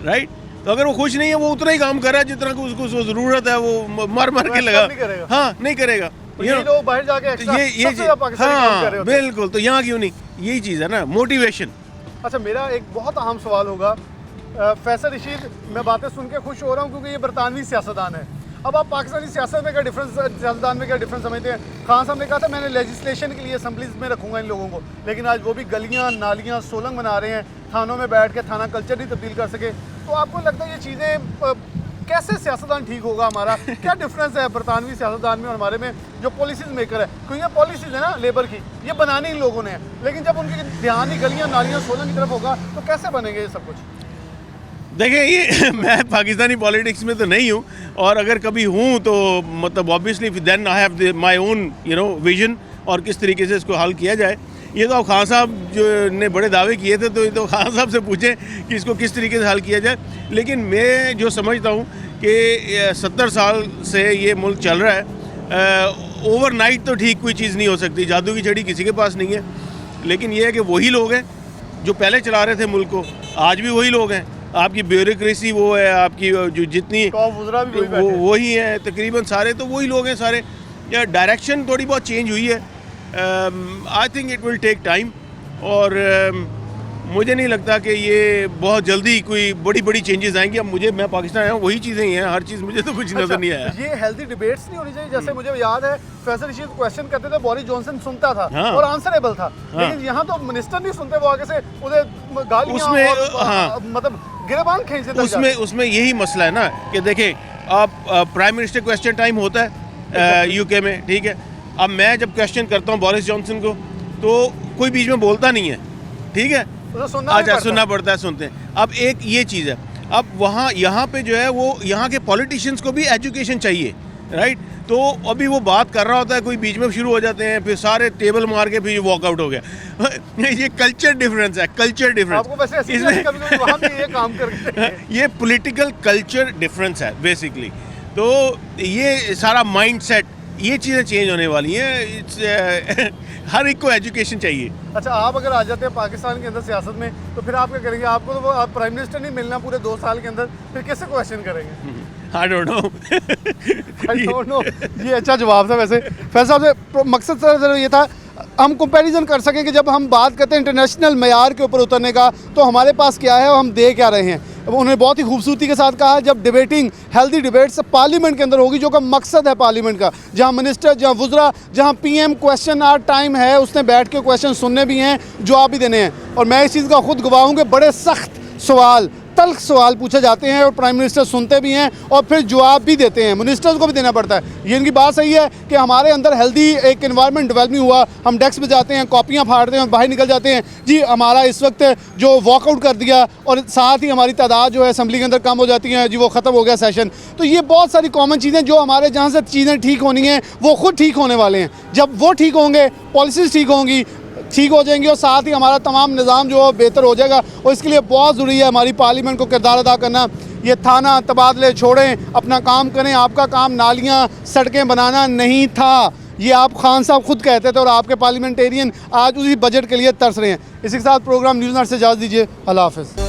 राइट, तो अगर वो खुश नहीं है वो उतना ही काम कर रहा है जितना कि उसको ज़रूरत है, वो मर के लगा, हाँ नहीं करेगा। ये लोग बाहर जाके ये हाँ बिल्कुल, तो यहाँ क्यों नहीं, यही चीज़ है ना, मोटिवेशन। अच्छा, मेरा एक बहुत अहम सवाल होगा, फैसल रशीद, मैं बातें सुन के खुश हो रहा हूँ क्योंकि ये बरतानवी सियासतदान है। अब आप पाकिस्तानी सियासत में क्या डिफरेंस, सियासतदान में क्या डिफरेंस समझते हैं? खान साहब ने कहा था मैंने लेजिस्लेशन के लिए असम्बलीज में रखूँगा इन लोगों को, लेकिन आज वो भी गलियाँ नालियाँ सोलंग बना रहे हैं, थानों में बैठ के थाना कल्चर नहीं तब्दील कर सके। तो आपको लगता है ये चीज़ें कैसे सियासतदान ठीक होगा हमारा? क्या डिफरेंस है बरतानवी सियासतदान में और हमारे में जो पॉलिसीज मेकर है? क्योंकि ये पॉलिसीज है ना लेबर की, ये बनानी इन लोगों ने है, लेकिन जब उनकी ध्यान ही गलियाँ नालियाँ सोलंग की तरफ होगा तो कैसे बनेंगे ये सब कुछ? देखिए, ये मैं पाकिस्तानी पॉलिटिक्स में तो नहीं हूँ, और अगर कभी हूँ तो मतलब obviously then I have my own vision और किस तरीके से इसको हल किया जाए। ये तो अब खान साहब जो ने बड़े दावे किए थे, तो ये तो खान साहब से पूछें कि इसको किस तरीके से हल किया जाए। लेकिन मैं जो समझता हूँ कि 70 साल से ये मुल्क चल रहा है, ओवरनाइट तो ठीक कोई चीज़ नहीं हो सकती, जादू की छड़ी किसी के पास नहीं है। लेकिन ये है कि वही लोग हैं जो पहले चला रहे थे मुल्क को, आज भी वही लोग हैं। आपकी ब्यूरोक्रेसी वो है, आपकी जो जितनी वही है, तकरीबन सारे तो वही लोग हैं सारे। या डायरेक्शन थोड़ी बहुत चेंज हुई है, I think it will take time, और मुझे नहीं लगता कि ये बहुत जल्दी कोई बड़ी बड़ी चेंजेस आएंगी। अब मैं पाकिस्तान आया हूँ, वही चीज़ें ही हैं, हर चीज़ मुझे तो कुछ नज़र नहीं आया। ये हेल्दी डिबेट्स नहीं होनी चाहिए? जैसे मुझे याद है फैसल रशीद क्वेश्चन करते थे, बोरिस जॉनसन सुनता था और आंसरेबल था, लेकिन यहाँ तो मिनिस्टर नहीं सुनते, वो आगे से उन्हें गालियाँ और मतलब गिरबान खींचते। उसमें यही मसला है ना कि देखें, आप प्राइम मिनिस्टर क्वेश्चन टाइम होता है यूके में, ठीक है। अब मैं जब क्वेश्चन करता हूँ बोरिस जॉनसन को, तो कोई बीच में बोलता नहीं है, ठीक है, अच्छा सुनना पड़ता है, सुनते हैं। अब एक ये चीज़ है, अब यहाँ पे जो है वो यहाँ के पॉलिटिशियंस को भी एजुकेशन चाहिए, राइट। तो अभी वो बात कर रहा होता है, कोई बीच में शुरू हो जाते हैं, फिर सारे टेबल मार के फिर वॉकआउट हो गया। ये कल्चर डिफरेंस है, कल्चर डिफरेंस ये पॉलिटिकल कल्चर डिफरेंस है बेसिकली। तो ये सारा माइंड सेट, ये चीज़ें चेंज होने वाली हैं। हर एक को एजुकेशन चाहिए। अच्छा, आप अगर आ जाते हैं पाकिस्तान के अंदर सियासत में, तो फिर आप क्या करेंगे? आपको तो वो आप प्राइम मिनिस्टर नहीं मिलना पूरे 2 साल के अंदर, फिर कैसे क्वेश्चन करेंगे? I don't know। ये अच्छा जवाब था। वैसे फैसल साहब से मकसद सर ये था हम कंपैरिजन कर सकें कि जब हम बात करते हैं इंटरनेशनल मेयार के ऊपर उतरने का, तो हमारे पास क्या है और हम दे क्या रहे हैं। उन्होंने बहुत ही खूबसूरती के साथ कहा, जब डिबेटिंग हेल्दी डिबेट्स पार्लियामेंट के अंदर होगी, जो का मकसद है पार्लियामेंट का, जहां मिनिस्टर, जहां वुज़रा, जहां पीएम क्वेश्चन आवर टाइम है, उसने बैठ के क्वेश्चन सुनने भी हैं, जवाब भी देने हैं। और मैं इस चीज़ का खुद गवाह हूँ कि बड़े सख्त सवाल, तल्ख सवाल पूछे जाते हैं और प्राइम मिनिस्टर सुनते भी हैं और फिर जवाब भी देते हैं, मिनिस्टर्स को भी देना पड़ता है। ये इनकी बात सही है कि हमारे अंदर हेल्दी एक एनवायरनमेंट डेवलप नहीं हुआ। हम डेस्क पे जाते हैं, कॉपियाँ फाड़ते हैं और बाहर निकल जाते हैं। जी, हमारा इस वक्त जो वॉकआउट कर दिया और साथ ही हमारी तादाद जो है असेंबली के अंदर कम हो जाती है, जी वो ख़त्म हो गया सेशन। तो ये बहुत सारी कॉमन चीज़ें जो हमारे जहाँ से चीज़ें ठीक होनी हैं वो खुद ठीक होने वाले हैं। जब वो ठीक होंगे, पॉलिसीज़ ठीक होंगी, ठीक हो जाएंगी और साथ ही हमारा तमाम निज़ाम जो बेहतर हो जाएगा। और इसके लिए बहुत ज़रूरी है हमारी पार्लियामेंट को किरदार अदा करना। ये थाना तबादले छोड़ें, अपना काम करें। आपका काम नालियाँ सड़कें बनाना नहीं था, ये आप खान साहब खुद कहते थे और आपके पार्लियामेंटेरियन आज उसी बजट के लिए तरस रहे हैं। इसी के साथ प्रोग्राम न्यूज़ नाइट से इजाज़त दीजिए। अल्लाह हाफ़िज़।